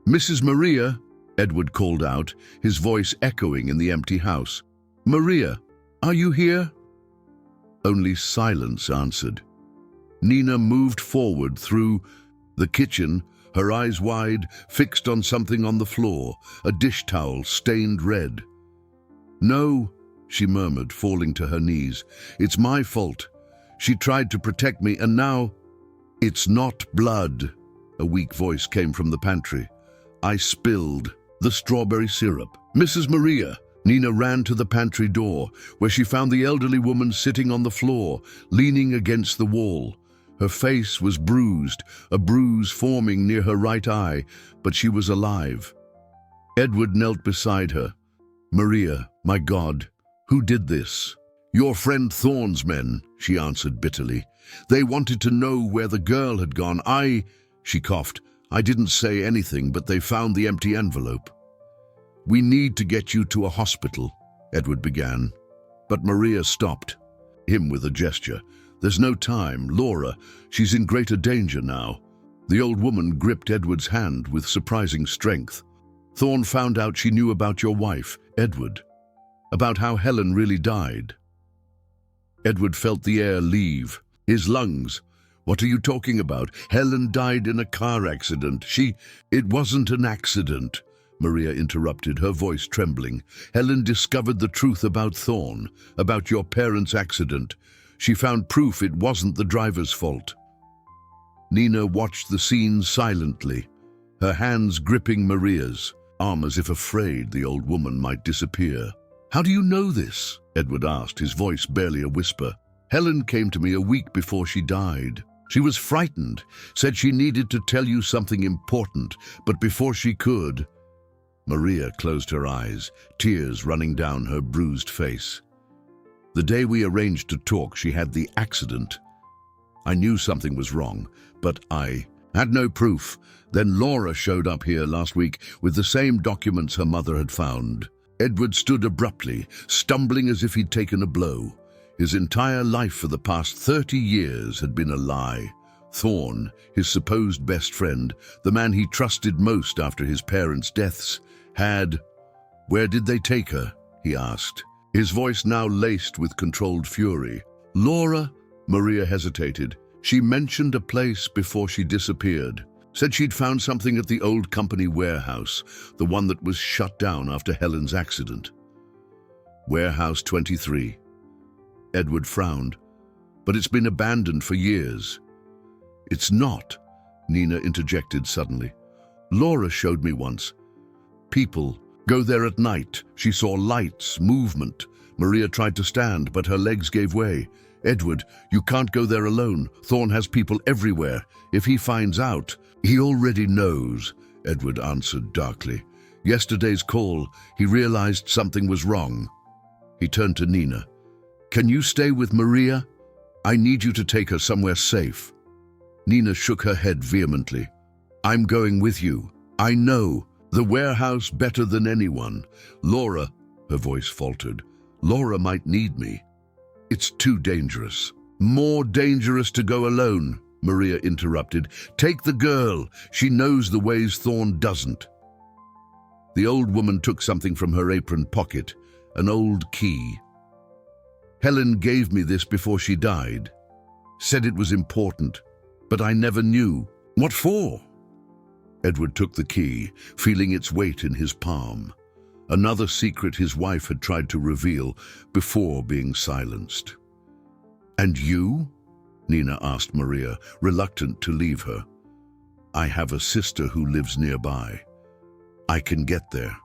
"Mrs. Maria," Edward called out, his voice echoing in the empty house. "Maria, are you here?" Only silence answered. Nina moved forward through the kitchen, her eyes wide, fixed on something on the floor, a dish towel stained red. "No," she murmured, falling to her knees. "It's my fault. She tried to protect me, and now—" "It's not blood," a weak voice came from the pantry. "I spilled the strawberry syrup." "Mrs. Maria!" Nina ran to the pantry door, where she found the elderly woman sitting on the floor, leaning against the wall. Her face was bruised, a bruise forming near her right eye, but she was alive. Edward knelt beside her. "Maria, my God, who did this?" "Your friend Thorne's men," she answered bitterly. "They wanted to know where the girl had gone. She coughed. "I didn't say anything, but they found the empty envelope." "We need to get you to a hospital," Edward began. But Maria stopped him with a gesture. "There's no time. Laura, she's in greater danger now." The old woman gripped Edward's hand with surprising strength. "Thorne found out she knew about your wife, Edward. About how Helen really died." Edward felt the air leave his lungs. "What are you talking about? Helen died in a car accident. It wasn't an accident," Maria interrupted, her voice trembling. "Helen discovered the truth about Thorne, about your parents' accident. She found proof it wasn't the driver's fault." Nina watched the scene silently, her hands gripping Maria's arm as if afraid the old woman might disappear. "How do you know this?" Edward asked, his voice barely a whisper. "Helen came to me a week before she died. She was frightened, said she needed to tell you something important, but before she could—" Maria closed her eyes, tears running down her bruised face. "The day we arranged to talk, she had the accident. I knew something was wrong, but I had no proof. Then Laura showed up here last week with the same documents her mother had found." Edward stood abruptly, stumbling as if he'd taken a blow. His entire life for the past 30 years had been a lie. Thorne, his supposed best friend, the man he trusted most after his parents' deaths, had— "Where did they take her?" he asked, his voice now laced with controlled fury. "Laura," Maria hesitated. "She mentioned a place before she disappeared. Said she'd found something at the old company warehouse, the one that was shut down after Helen's accident." "Warehouse 23. Edward frowned. "But it's been abandoned for years." "It's not," Nina interjected suddenly. "Laura showed me once. People go there at night. She saw lights, movement. Maria tried to stand, but her legs gave way. Edward, you can't go there alone. Thorne has people everywhere. If he finds out—" "He already knows," Edward answered darkly. "Yesterday's call, he realized something was wrong." He turned to Nina. "Can you stay with Maria? I need you to take her somewhere safe." Nina shook her head vehemently. "I'm going with you. I know the warehouse better than anyone. Laura," her voice faltered, "Laura might need me. It's too dangerous." "More dangerous to go alone," Maria interrupted. "Take the girl. She knows the ways Thorne doesn't." The old woman took something from her apron pocket, an old key. Helen gave me this before she died. Said it was important, but I never knew. What for? Edward took the key, feeling its weight in his palm. Another secret his wife had tried to reveal before being silenced. And you? Nina asked Maria, reluctant to leave her. I have a sister who lives nearby. I can get there.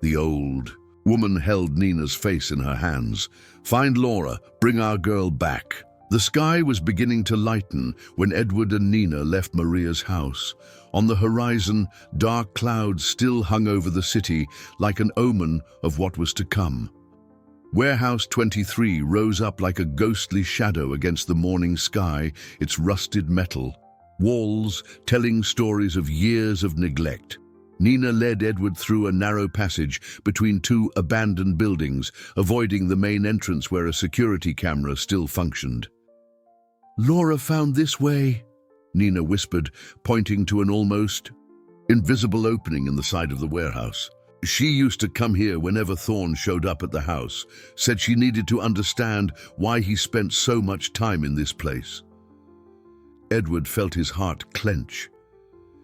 The old woman held Nina's face in her hands. Find Laura, bring our girl back. The sky was beginning to lighten when Edward and Nina left Maria's house. On the horizon, dark clouds still hung over the city like an omen of what was to come. Warehouse 23 rose up like a ghostly shadow against the morning sky, its rusted metal. Walls telling stories of years of neglect. Nina led Edward through a narrow passage between two abandoned buildings, avoiding the main entrance where a security camera still functioned. Laura found this way, Nina whispered, pointing to an almost invisible opening in the side of the warehouse. She used to come here whenever Thorne showed up at the house, said she needed to understand why he spent so much time in this place. Edward felt his heart clench.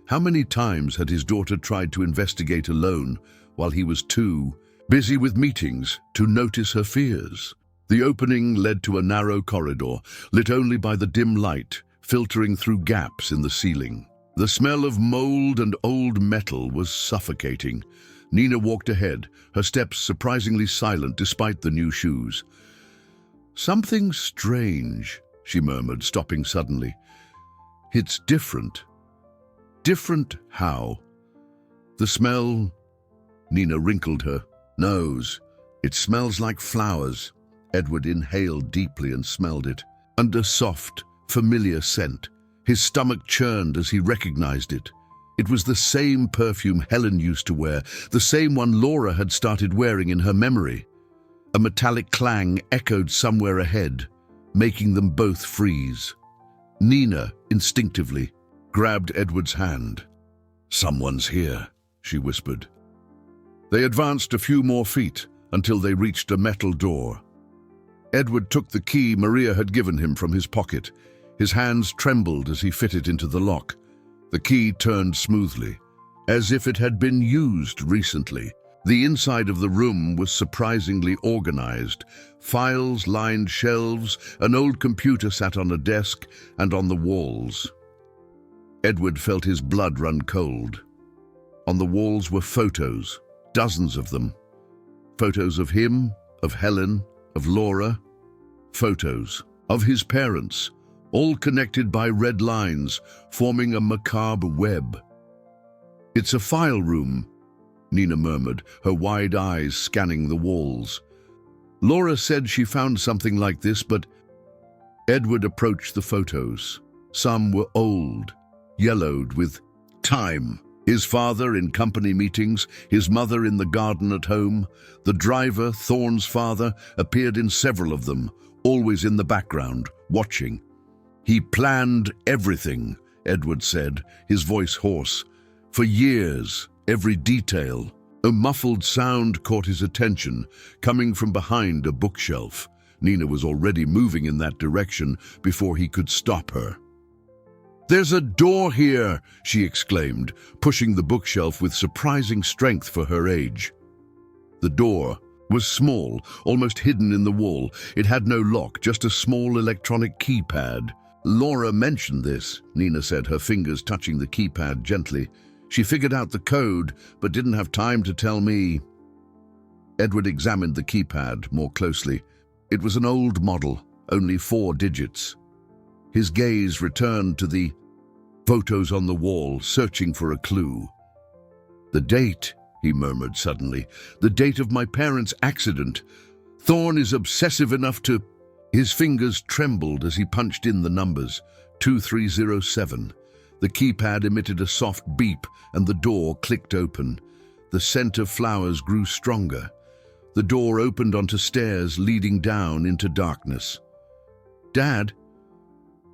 How many times had his daughter tried to investigate alone while he was too busy with meetings to notice her fears? The opening led to a narrow corridor, lit only by the dim light filtering through gaps in the ceiling. The smell of mold and old metal was suffocating. Nina walked ahead, her steps surprisingly silent despite the new shoes. Something strange, she murmured, stopping suddenly. It's different. Different how? The smell, Nina wrinkled her nose. It smells like flowers. Edward inhaled deeply and smelled it. And a soft, familiar scent. His stomach churned as he recognized it. It was the same perfume Helen used to wear, the same one Laura had started wearing in her memory. A metallic clang echoed somewhere ahead, making them both freeze. Nina, instinctively, grabbed Edward's hand. Someone's here, she whispered. They advanced a few more feet until they reached a metal door. Edward took the key Maria had given him from his pocket. His hands trembled as he fit it into the lock. The key turned smoothly, as if it had been used recently. The inside of the room was surprisingly organized. Files lined shelves, an old computer sat on a desk and on the walls. Edward felt his blood run cold. On the walls were photos, dozens of them. Photos of him, of Helen, of Laura. Photos of his parents, all connected by red lines, forming a macabre web. It's a file room, Nina murmured, her wide eyes scanning the walls. Laura said she found something like this, but Edward approached the photos. Some were old, yellowed with time. His father in company meetings, his mother in the garden at home. The driver, Thorne's father, appeared in several of them, always in the background, watching. He planned everything, Edward said, his voice hoarse. For years, every detail. A muffled sound caught his attention, coming from behind a bookshelf. Nina was already moving in that direction before he could stop her. There's a door here, she exclaimed, pushing the bookshelf with surprising strength for her age. The door was small, almost hidden in the wall. It had no lock, just a small electronic keypad. Laura mentioned this, Nina said, her fingers touching the keypad gently. She figured out the code, but didn't have time to tell me. Edward examined the keypad more closely. It was an old model, only 4 digits. His gaze returned to the photos on the wall, searching for a clue. The date, he murmured suddenly, the date of my parents' accident. Thorne is obsessive enough to... His fingers trembled as he punched in the numbers. 2307. The keypad emitted a soft beep and the door clicked open. The scent of flowers grew stronger. The door opened onto stairs leading down into darkness. Dad?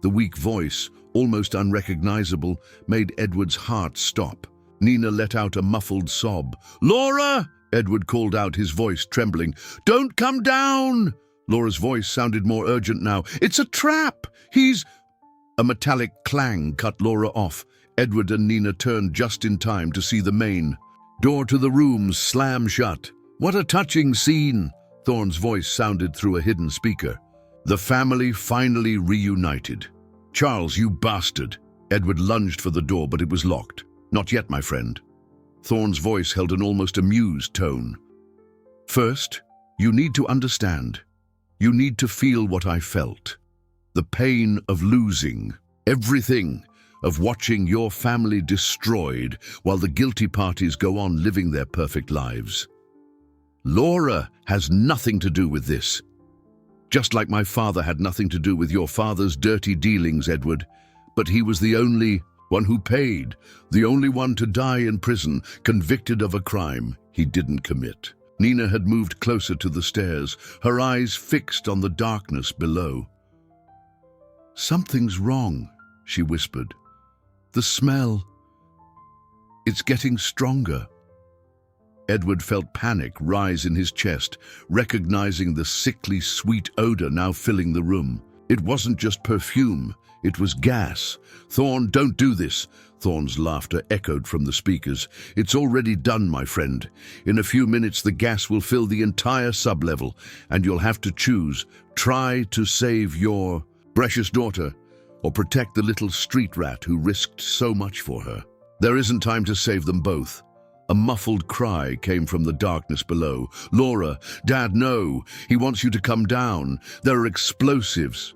The weak voice, almost unrecognizable, made Edward's heart stop. Nina let out a muffled sob. Laura! Edward called out, his voice trembling. Don't come down! Laura's voice sounded more urgent now. "It's a trap! He's—" A metallic clang cut Laura off. Edward and Nina turned just in time to see the main door to the rooms slam shut. "What a touching scene!" Thorne's voice sounded through a hidden speaker. The family finally reunited. "Charles, you bastard!" Edward lunged for the door, but it was locked. "Not yet, my friend." Thorne's voice held an almost amused tone. "First, you need to understand. You need to feel what I felt. The pain of losing everything, of watching your family destroyed while the guilty parties go on living their perfect lives. Laura has nothing to do with this. Just like my father had nothing to do with your father's dirty dealings, Edward. But he was the only one who paid, the only one to die in prison, convicted of a crime he didn't commit." Nina had moved closer to the stairs, her eyes fixed on the darkness below. "Something's wrong," she whispered. "The smell, it's getting stronger." Edward felt panic rise in his chest, recognizing the sickly, sweet odor now filling the room. It wasn't just perfume, it was gas. "Thorne, don't do this." Thorne's laughter echoed from the speakers. "It's already done, my friend. In a few minutes the gas will fill the entire sublevel, and you'll have to choose. Try to save your precious daughter, or protect the little street rat who risked so much for her." "There isn't time to save them both." A muffled cry came from the darkness below. "Laura, Dad, no! He wants you to come down. There are explosives."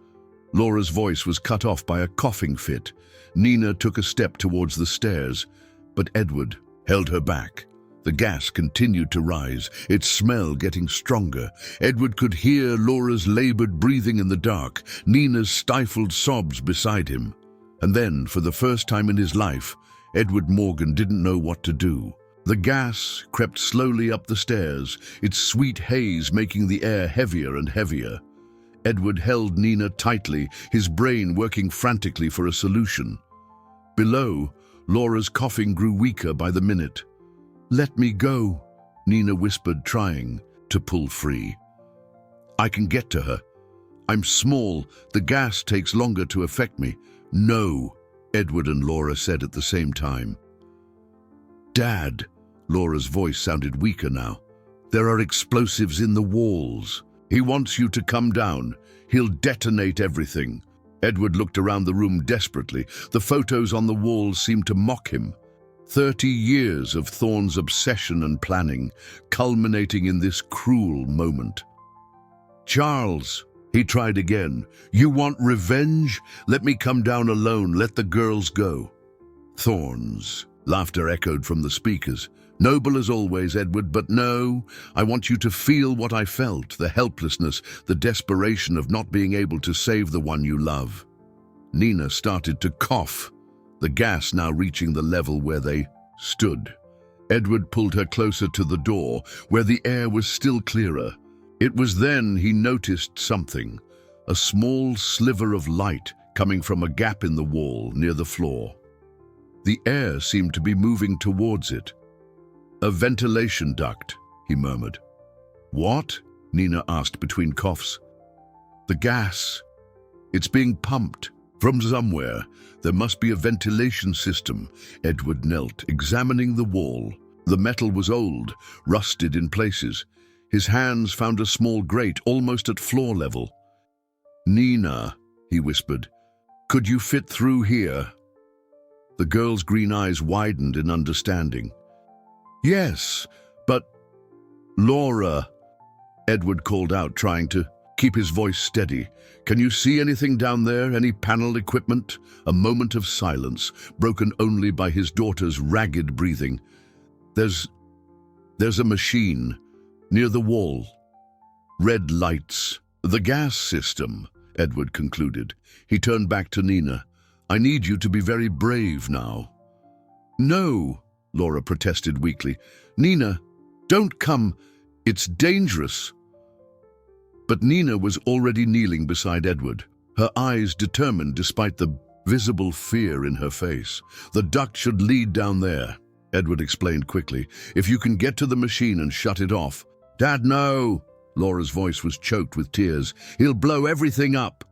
Laura's voice was cut off by a coughing fit. Nina took a step towards the stairs, but Edward held her back. The gas continued to rise, its smell getting stronger. Edward could hear Laura's labored breathing in the dark, Nina's stifled sobs beside him. And then, for the first time in his life, Edward Morgan didn't know what to do. The gas crept slowly up the stairs, its sweet haze making the air heavier and heavier. Edward held Nina tightly, his brain working frantically for a solution. Below, Laura's coughing grew weaker by the minute. "Let me go," Nina whispered, trying to pull free. "I can get to her. I'm small. The gas takes longer to affect me." "No," Edward and Laura said at the same time. "Dad," Laura's voice sounded weaker now. "There are explosives in the walls. He wants you to come down. He'll detonate everything." Edward looked around the room desperately. The photos on the walls seemed to mock him. 30 years of Thorne's obsession and planning, culminating in this cruel moment. "Charles," he tried again, "you want revenge? Let me come down alone. Let the girls go." "Thorns." Laughter echoed from the speakers. "Noble as always, Edward, but no, I want you to feel what I felt, the helplessness, the desperation of not being able to save the one you love." Nina started to cough, the gas now reaching the level where they stood. Edward pulled her closer to the door, where the air was still clearer. It was then he noticed something, a small sliver of light coming from a gap in the wall near the floor. The air seemed to be moving towards it. "A ventilation duct," he murmured. "What?" Nina asked between coughs. "The gas. It's being pumped from somewhere. There must be a ventilation system." Edward knelt, examining the wall. The metal was old, rusted in places. His hands found a small grate almost at floor level. "Nina," he whispered, "could you fit through here?" The girl's green eyes widened in understanding. "Yes, but—" "Laura," Edward called out, trying to keep his voice steady. "Can you see anything down there? Any panel equipment?" A moment of silence, broken only by his daughter's ragged breathing. There's a machine near the wall. Red lights. The gas system," Edward concluded. He turned back to Nina. "I need you to be very brave now." "No," Laura protested weakly. "Nina, don't come. It's dangerous." But Nina was already kneeling beside Edward, her eyes determined despite the visible fear in her face. "The duct should lead down there," Edward explained quickly. "If you can get to the machine and shut it off." "Dad, no!" Laura's voice was choked with tears. "He'll blow everything up."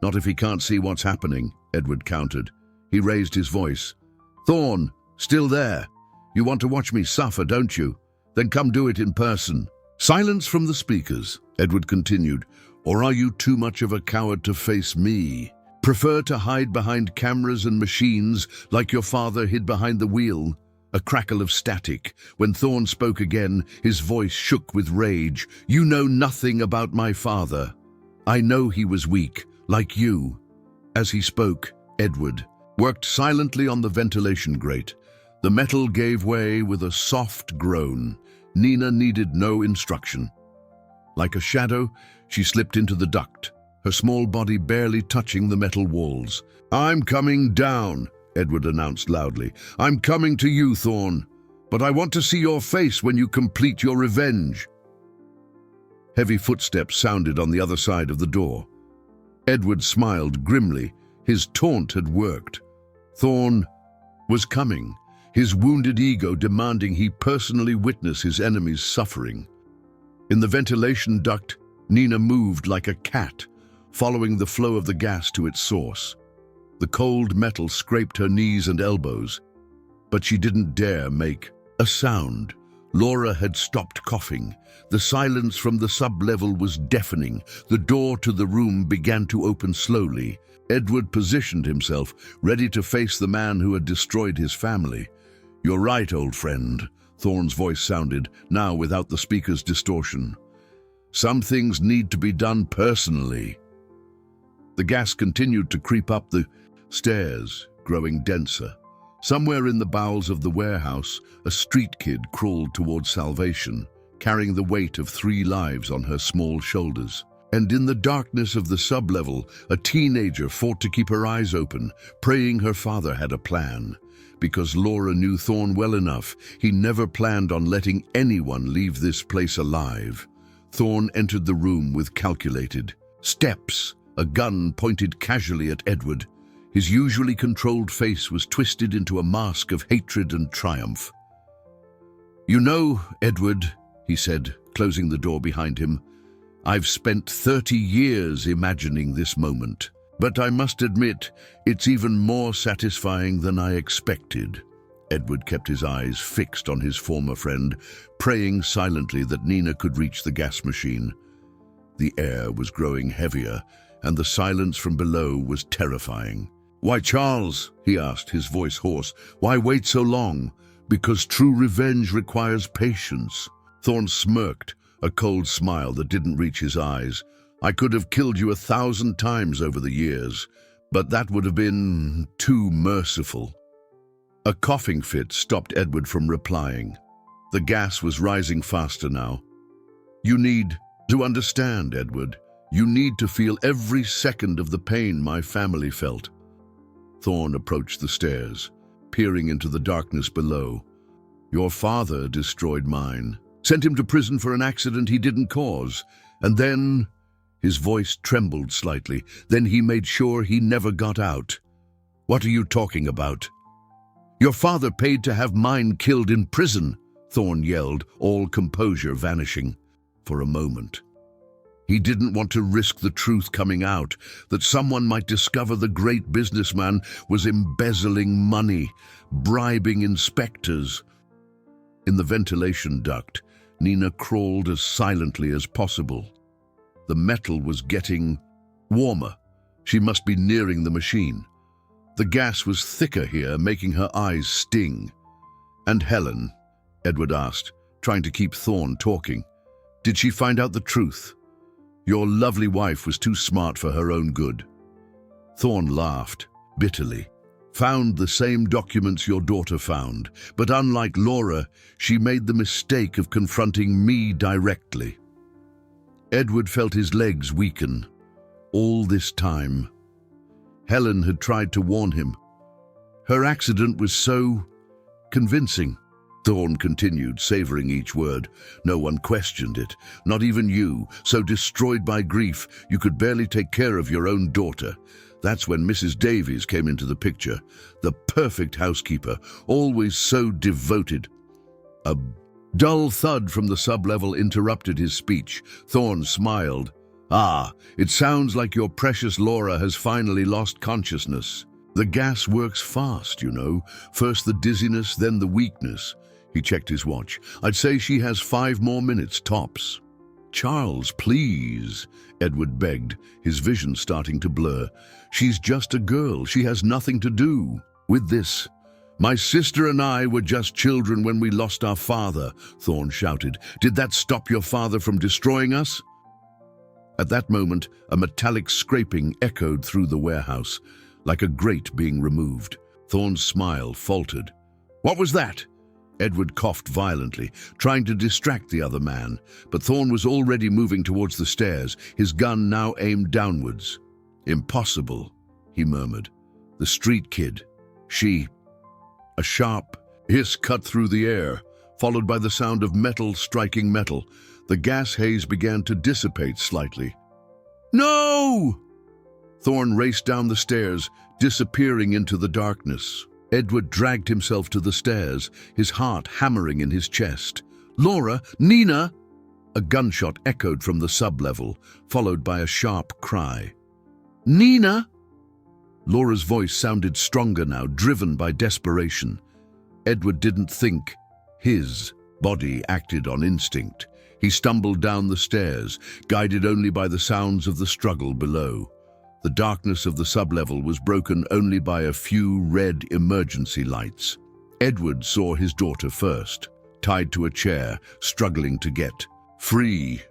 "Not if he can't see what's happening," Edward countered. He raised his voice. "Thorn, still there? You want to watch me suffer, don't you? Then come do it in person." Silence from the speakers, Edward continued. "Or are you too much of a coward to face me? Prefer to hide behind cameras and machines like your father hid behind the wheel?" A crackle of static. When Thorn spoke again, his voice shook with rage. "You know nothing about my father. I know he was weak, like you." As he spoke, Edward worked silently on the ventilation grate. The metal gave way with a soft groan. Nina needed no instruction. Like a shadow, she slipped into the duct, her small body barely touching the metal walls. "I'm coming down," Edward announced loudly. "I'm coming to you, Thorn, but I want to see your face when you complete your revenge." Heavy footsteps sounded on the other side of the door. Edward smiled grimly. His taunt had worked. Thorn was coming, his wounded ego demanding he personally witness his enemy's suffering. In the ventilation duct, Nina moved like a cat, following the flow of the gas to its source. The cold metal scraped her knees and elbows, but she didn't dare make a sound. Laura had stopped coughing. The silence from the sub-level was deafening. The door to the room began to open slowly. Edward positioned himself, ready to face the man who had destroyed his family. "You're right, old friend," Thorn's voice sounded, now without the speaker's distortion. "Some things need to be done personally." The gas continued to creep up the stairs, growing denser. Somewhere in the bowels of the warehouse, a street kid crawled towards salvation, carrying the weight of 3 lives on her small shoulders. And in the darkness of the sub-level, a teenager fought to keep her eyes open, praying her father had a plan. Because Laura knew Thorn well enough, he never planned on letting anyone leave this place alive. Thorn entered the room with calculated steps, a gun pointed casually at Edward. His usually controlled face was twisted into a mask of hatred and triumph. "You know, Edward," he said, closing the door behind him, "I've spent 30 years imagining this moment. But I must admit, it's even more satisfying than I expected." Edward kept his eyes fixed on his former friend, praying silently that Nina could reach the gas machine. The air was growing heavier, and the silence from below was terrifying. "Why, Charles?" he asked, his voice hoarse. "Why wait so long?" "Because true revenge requires patience." Thorn smirked, a cold smile that didn't reach his eyes. "I could have killed you 1,000 times over the years, but that would have been too merciful." A coughing fit stopped Edward from replying. The gas was rising faster now. "You need to understand, Edward. You need to feel every second of the pain my family felt." Thorn approached the stairs, peering into the darkness below. "Your father destroyed mine, sent him to prison for an accident he didn't cause, and then..." His voice trembled slightly. "Then he made sure he never got out." "What are you talking about?" "Your father paid to have mine killed in prison," Thorn yelled, all composure vanishing. For a moment, he didn't want to risk the truth coming out, that someone might discover the great businessman was embezzling money, bribing inspectors. In the ventilation duct, Nina crawled as silently as possible. The metal was getting warmer. She must be nearing the machine. The gas was thicker here, making her eyes sting. "And Helen?" Edward asked, trying to keep Thorn talking. "Did she find out the truth? Your lovely wife was too smart for her own good." Thorn laughed bitterly. "Found the same documents your daughter found, but unlike Laura, she made the mistake of confronting me directly." Edward felt his legs weaken. All this time, Helen had tried to warn him. Her accident was so convincing. Thorn continued, savoring each word. "No one questioned it, not even you, so destroyed by grief you could barely take care of your own daughter. That's when Mrs. Davies came into the picture, the perfect housekeeper, always so devoted. A Dull thud from the sub-level interrupted his speech. Thorne smiled. "Ah, it sounds like your precious Laura has finally lost consciousness. The gas works fast, you know. First the dizziness, then the weakness." He checked his watch. "I'd say she has 5 more minutes, tops." "Charles, please," Edward begged, his vision starting to blur. "She's just a girl. She has nothing to do with this." "My sister and I were just children when we lost our father," Thorne shouted. "Did that stop your father from destroying us?" At that moment, a metallic scraping echoed through the warehouse, like a grate being removed. Thorne's smile faltered. "What was that?" Edward coughed violently, trying to distract the other man, but Thorne was already moving towards the stairs, his gun now aimed downwards. "Impossible," he murmured. "The street kid. She..." A sharp hiss cut through the air, followed by the sound of metal striking metal. The gas haze began to dissipate slightly. "No!" Thorne raced down the stairs, disappearing into the darkness. Edward dragged himself to the stairs, his heart hammering in his chest. "Laura! Nina!" A gunshot echoed from the sub-level, followed by a sharp cry. "Nina!" Laura's voice sounded stronger now, driven by desperation. Edward didn't think. His body acted on instinct. He stumbled down the stairs, guided only by the sounds of the struggle below. The darkness of the sub-level was broken only by a few red emergency lights. Edward saw his daughter first, tied to a chair, struggling to get free.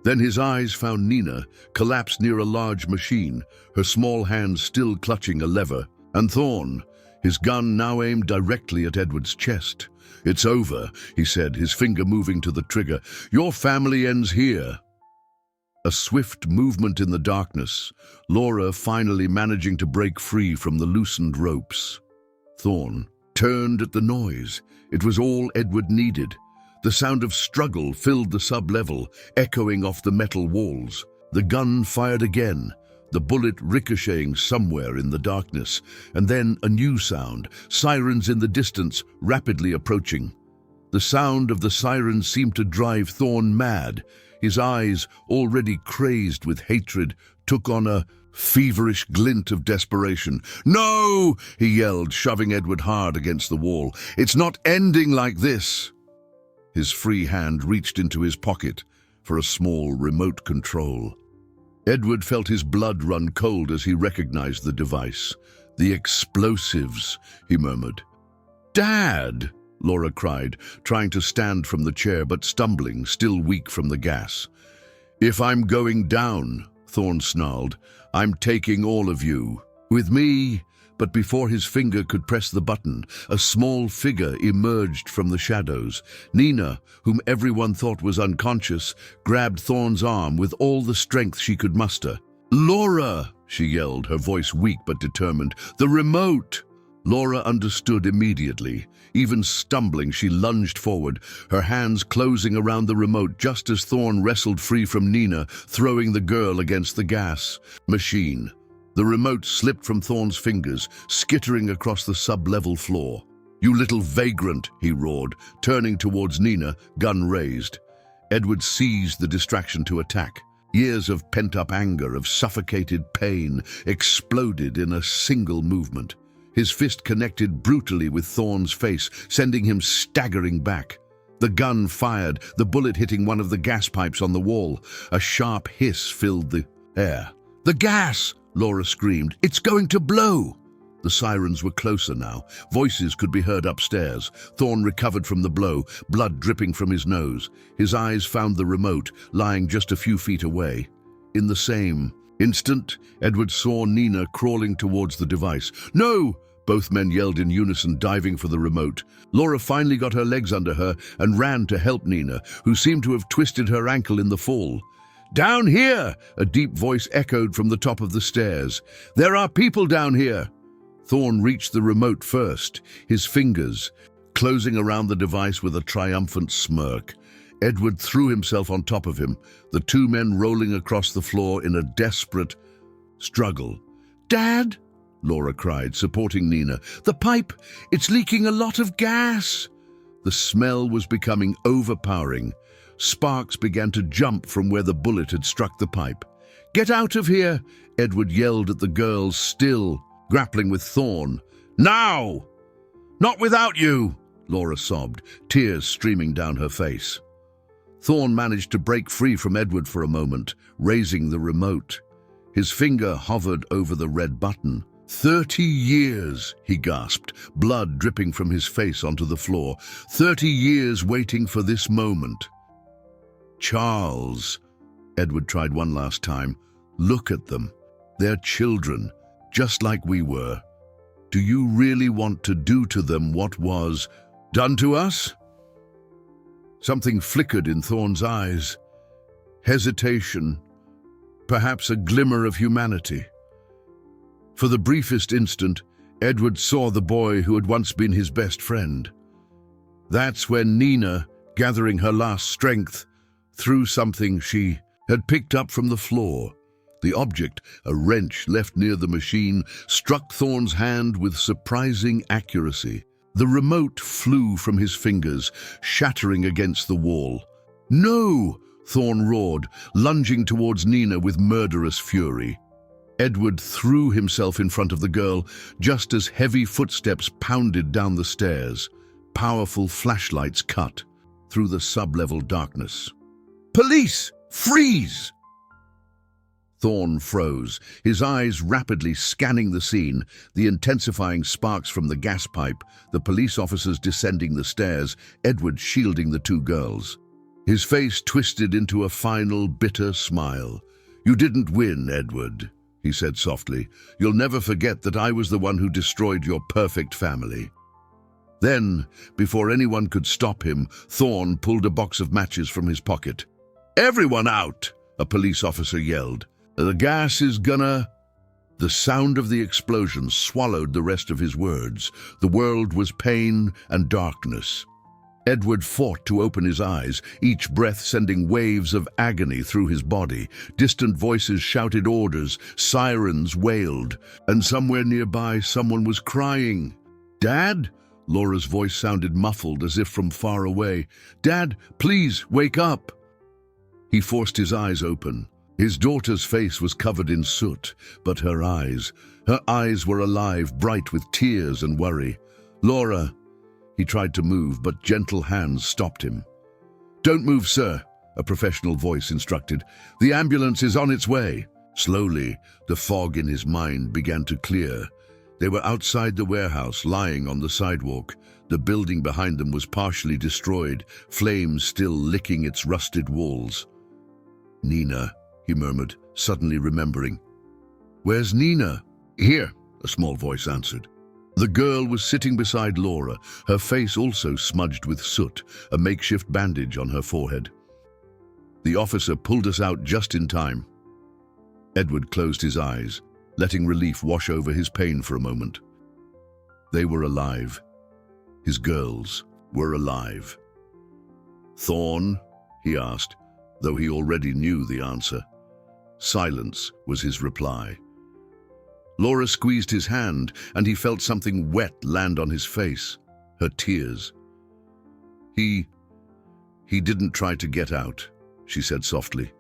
Then his eyes found Nina, collapsed near a large machine, her small hands still clutching a lever, and Thorne, his gun now aimed directly at Edward's chest. "It's over," he said, his finger moving to the trigger. "Your family ends here." A swift movement in the darkness, Laura finally managing to break free from the loosened ropes. Thorne turned at the noise. It was all Edward needed. The sound of struggle filled the sub-level, echoing off the metal walls. The gun fired again, the bullet ricocheting somewhere in the darkness, and then a new sound, sirens in the distance, rapidly approaching. The sound of the sirens seemed to drive Thorne mad. His eyes, already crazed with hatred, took on a feverish glint of desperation. "No!" he yelled, shoving Edward hard against the wall. "It's not ending like this!" His free hand reached into his pocket for a small remote control. Edward felt his blood run cold as he recognized the device. "The explosives," he murmured. "Dad!" Laura cried, trying to stand from the chair but stumbling, still weak from the gas. "If I'm going down," Thorne snarled, "I'm taking all of you. With me." But before his finger could press the button, a small figure emerged from the shadows. Nina, whom everyone thought was unconscious, grabbed Thorne's arm with all the strength she could muster. "Laura!" she yelled, her voice weak but determined. "The remote!" Laura understood immediately. Even stumbling, she lunged forward, her hands closing around the remote just as Thorne wrestled free from Nina, throwing the girl against the gas machine. The remote slipped from Thorne's fingers, skittering across the sub-level floor. "You little vagrant," he roared, turning towards Nina, gun raised. Edward seized the distraction to attack. Years of pent-up anger, of suffocated pain, exploded in a single movement. His fist connected brutally with Thorne's face, sending him staggering back. The gun fired, the bullet hitting one of the gas pipes on the wall. A sharp hiss filled the air. "The gas!" Laura screamed. "It's going to blow!" The sirens were closer now. Voices could be heard upstairs. Thorne recovered from the blow, blood dripping from his nose. His eyes found the remote, lying just a few feet away. In the same instant, Edward saw Nina crawling towards the device. "No!" Both men yelled in unison, diving for the remote. Laura finally got her legs under her and ran to help Nina, who seemed to have twisted her ankle in the fall. "Down here!" a deep voice echoed from the top of the stairs. "There are people down here!" Thorne reached the remote first, his fingers closing around the device with a triumphant smirk. Edward threw himself on top of him, the two men rolling across the floor in a desperate struggle. "Dad!" Laura cried, supporting Nina. "The pipe! It's leaking a lot of gas!" The smell was becoming overpowering. Sparks began to jump from where the bullet had struck the pipe. "Get out of here!" Edward yelled at the girls, still grappling with Thorn. "Now! Not without you!" Laura sobbed, tears streaming down her face. Thorn managed to break free from Edward for a moment, raising the remote. His finger hovered over the red button. 30 years, he gasped, blood dripping from his face onto the floor. 30 years waiting for this moment. "Charles," Edward tried one last time, "look at them. They're children, just like we were. Do you really want to do to them what was done to us?" Something flickered in Thorn's eyes. Hesitation, perhaps a glimmer of humanity. For the briefest instant, Edward saw the boy who had once been his best friend. That's when Nina, gathering her last strength, threw something she had picked up from the floor. The object, a wrench left near the machine, struck Thorn's hand with surprising accuracy. The remote flew from his fingers, shattering against the wall. "No!" Thorn roared, lunging towards Nina with murderous fury. Edward threw himself in front of the girl just as heavy footsteps pounded down the stairs. Powerful flashlights cut through the sub-level darkness. "Police! Freeze!" Thorn froze, his eyes rapidly scanning the scene, the intensifying sparks from the gas pipe, the police officers descending the stairs, Edward shielding the two girls. His face twisted into a final, bitter smile. "You didn't win, Edward," he said softly. "You'll never forget that I was the one who destroyed your perfect family." Then, before anyone could stop him, Thorn pulled a box of matches from his pocket. "Everyone out!" a police officer yelled. "The gas is gonna—" The sound of the explosion swallowed the rest of his words. The world was pain and darkness. Edward fought to open his eyes, each breath sending waves of agony through his body. Distant voices shouted orders, sirens wailed, and somewhere nearby someone was crying. "Dad?" Laura's voice sounded muffled as if from far away. "Dad, please, wake up!" He forced his eyes open. His daughter's face was covered in soot, but her eyes were alive, bright with tears and worry. "Laura," he tried to move, but gentle hands stopped him. "Don't move, sir," a professional voice instructed. "The ambulance is on its way." Slowly, the fog in his mind began to clear. They were outside the warehouse, lying on the sidewalk. The building behind them was partially destroyed, flames still licking its rusted walls. "Nina," he murmured, suddenly remembering. "Where's Nina?" "Here," a small voice answered. The girl was sitting beside Laura, her face also smudged with soot, a makeshift bandage on her forehead. "The officer pulled us out just in time." Edward closed his eyes, letting relief wash over his pain for a moment. They were alive. His girls were alive. "Thorn?" he asked, though he already knew the answer. Silence was his reply. Laura squeezed his hand, and he felt something wet land on his face, her tears. He didn't try to get out," she said softly.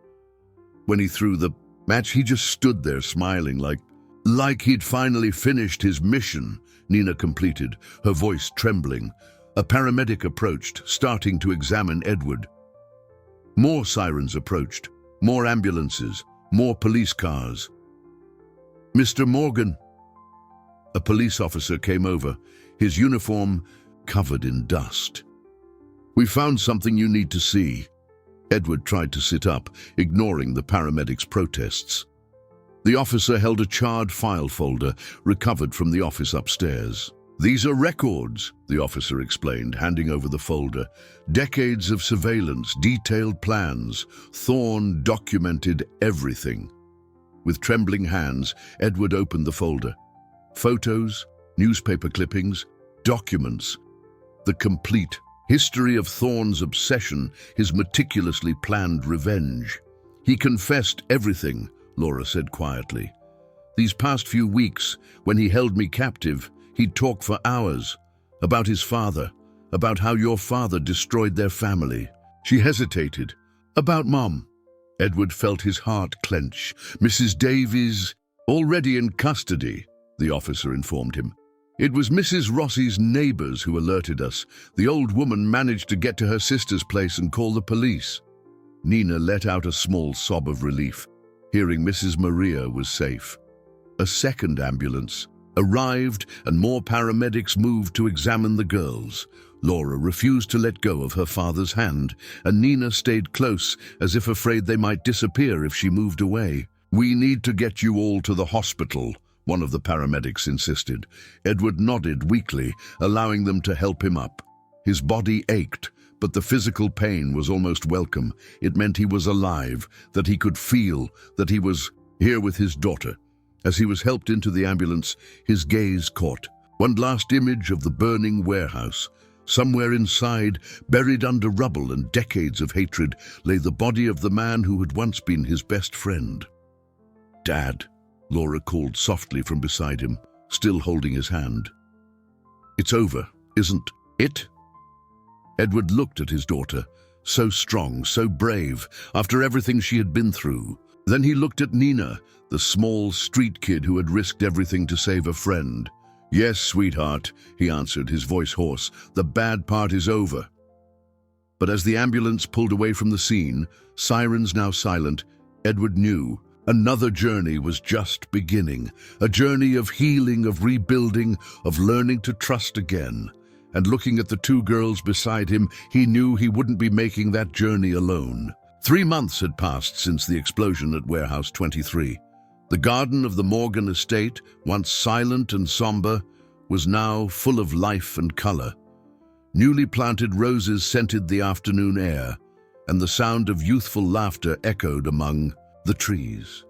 "When he threw the match, he just stood there smiling like he'd finally finished his mission," Nina completed, her voice trembling. A paramedic approached, starting to examine Edward. More sirens approached, more ambulances, more police cars. "Mr. Morgan." A police officer came over, his uniform covered in dust. "We found something you need to see." Edward tried to sit up, ignoring the paramedic's protests. The officer held a charred file folder recovered from the office upstairs. "These are records," the officer explained, handing over the folder. "Decades of surveillance, detailed plans. Thorn documented everything." With trembling hands, Edward opened the folder. Photos, newspaper clippings, documents. The complete history of Thorn's obsession, his meticulously planned revenge. "He confessed everything," Laura said quietly. "These past few weeks, when he held me captive, he'd talk for hours about his father, about how your father destroyed their family." She hesitated. "About Mom." Edward felt his heart clench. "Mrs. Davies, already in custody," the officer informed him. "It was Mrs. Rossi's neighbors who alerted us. The old woman managed to get to her sister's place and call the police." Nina let out a small sob of relief, hearing Mrs. Maria was safe. A second ambulance arrived and more paramedics moved to examine the girls. Laura refused to let go of her father's hand, and Nina stayed close, as if afraid they might disappear if she moved away. "We need to get you all to the hospital," one of the paramedics insisted. Edward nodded weakly, allowing them to help him up. His body ached, but the physical pain was almost welcome. It meant he was alive, that he could feel, that he was here with his daughter. As he was helped into the ambulance, his gaze caught one last image of the burning warehouse. Somewhere inside, buried under rubble and decades of hatred, lay the body of the man who had once been his best friend. "Dad," Laura called softly from beside him, still holding his hand. "It's over, isn't it?" Edward looked at his daughter, so strong, so brave, after everything she had been through. Then he looked at Nina, the small street kid who had risked everything to save a friend. "Yes, sweetheart," he answered, his voice hoarse. "The bad part is over." But as the ambulance pulled away from the scene, sirens now silent, Edward knew another journey was just beginning. A journey of healing, of rebuilding, of learning to trust again. And looking at the two girls beside him, he knew he wouldn't be making that journey alone. 3 months had passed since the explosion at Warehouse 23. The garden of the Morgan estate, once silent and somber, was now full of life and color. Newly planted roses scented the afternoon air, and the sound of youthful laughter echoed among the trees.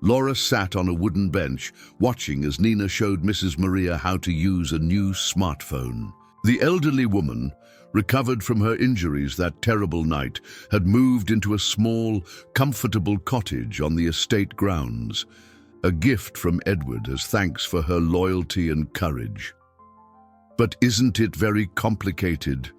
Laura sat on a wooden bench, watching as Nina showed Mrs. Maria how to use a new smartphone. The elderly woman, recovered from her injuries that terrible night, had moved into a small, comfortable cottage on the estate grounds, a gift from Edward as thanks for her loyalty and courage. "But isn't it very complicated?"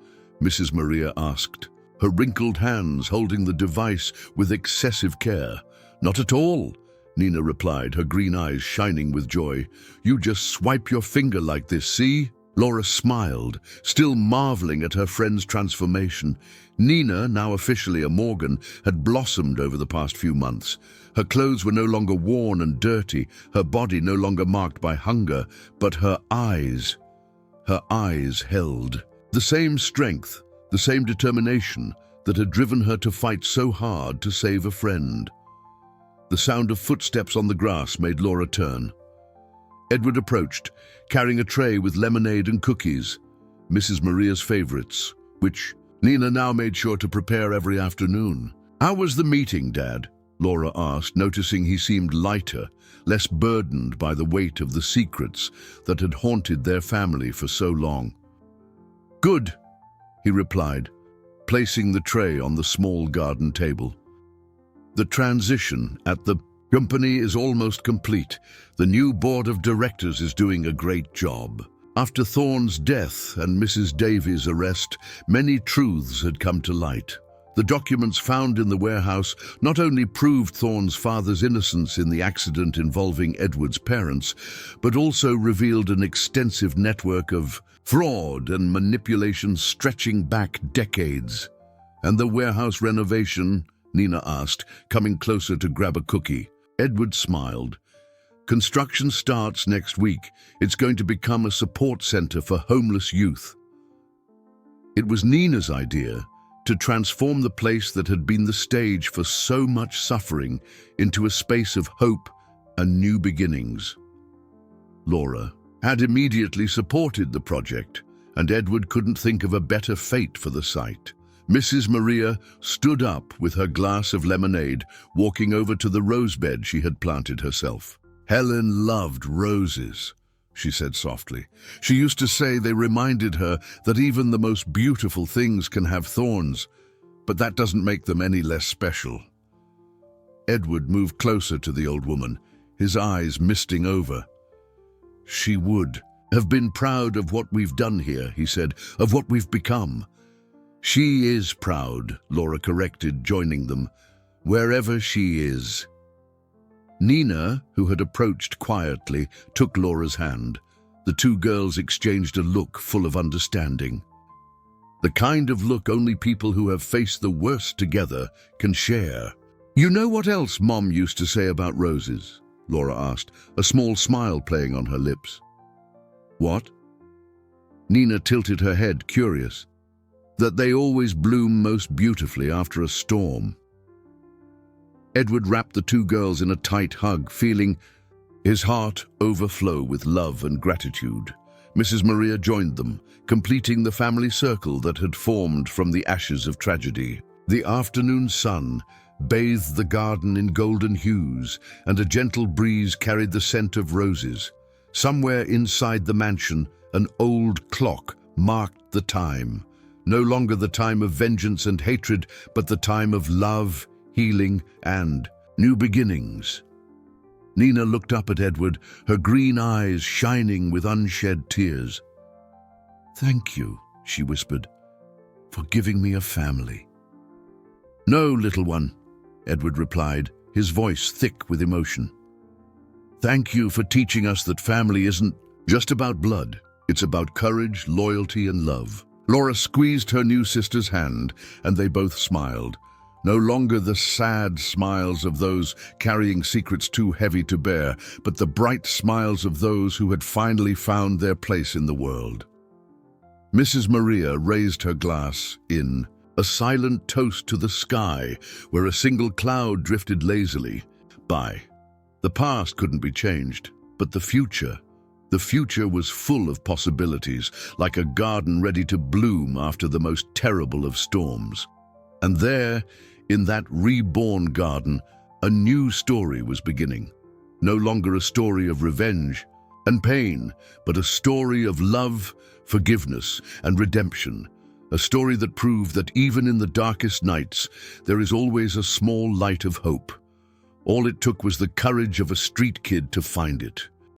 Mrs. Maria asked, her wrinkled hands holding the device with excessive care. "Not at all," Nina replied, her green eyes shining with joy. "You just swipe your finger like this, see?" Laura smiled, still marveling at her friend's transformation. Nina, now officially a Morgan, had blossomed over the past few months. Her clothes were no longer worn and dirty, her body no longer marked by hunger, but her eyes held the same strength, the same determination that had driven her to fight so hard to save a friend. The sound of footsteps on the grass made Laura turn. Edward approached, carrying a tray with lemonade and cookies, Mrs. Maria's favorites, which Nina now made sure to prepare every afternoon. "How was the meeting, Dad?" Laura asked, noticing he seemed lighter, less burdened by the weight of the secrets that had haunted their family for so long. "Good," he replied, placing the tray on the small garden table. "The transition at the company is almost complete. The new board of directors is doing a great job. After Thorne's death and Mrs. Davies' arrest, many truths had come to light. The documents found in the warehouse not only proved Thorne's father's innocence in the accident involving Edward's parents, but also revealed an extensive network of fraud and manipulation stretching back decades. "And the warehouse renovation?" Nina asked, coming closer to grab a cookie. Edward smiled. "Construction starts next week. It's going to become a support center for homeless youth." It was Nina's idea to transform the place that had been the stage for so much suffering into a space of hope and new beginnings. Laura had immediately supported the project, and Edward couldn't think of a better fate for the site. Mrs. Maria stood up with her glass of lemonade, walking over to the rose bed she had planted herself. "Helen loved roses," she said softly. "She used to say they reminded her that even the most beautiful things can have thorns, but that doesn't make them any less special." Edward moved closer to the old woman, his eyes misting over. "She would," have been proud of what we've done here," he said, "of what we've become." "She is proud," Laura corrected, joining them, "wherever she is." Nina, who had approached quietly, took Laura's hand. The two girls exchanged a look full of understanding. The kind of look only people who have faced the worst together can share. "You know what else Mom used to say about roses?" Laura asked, a small smile playing on her lips. "What?" Nina tilted her head, curious. "That they always bloom most beautifully after a storm." Edward wrapped the two girls in a tight hug, feeling his heart overflow with love and gratitude. Mrs. Maria joined them, completing the family circle that had formed from the ashes of tragedy. The afternoon sun bathed the garden in golden hues, and a gentle breeze carried the scent of roses. Somewhere inside the mansion, an old clock marked the time. No longer the time of vengeance and hatred, but the time of love, healing, and new beginnings. Nina looked up at Edward, her green eyes shining with unshed tears. "Thank you," she whispered, "for giving me a family." "No, little one," Edward replied, his voice thick with emotion. "Thank you for teaching us that family isn't just about blood. It's about courage, loyalty, and love." Laura squeezed her new sister's hand, and they both smiled. No longer the sad smiles of those carrying secrets too heavy to bear, but the bright smiles of those who had finally found their place in the world. Mrs. Maria raised her glass in a silent toast to the sky, where a single cloud drifted lazily by. The past couldn't be changed, but the future was full of possibilities, like a garden ready to bloom after the most terrible of storms. And there, in that reborn garden, a new story was beginning. No longer a story of revenge and pain, but a story of love, forgiveness, and redemption. A story that proved that even in the darkest nights, there is always a small light of hope. All it took was the courage of a street kid to find it.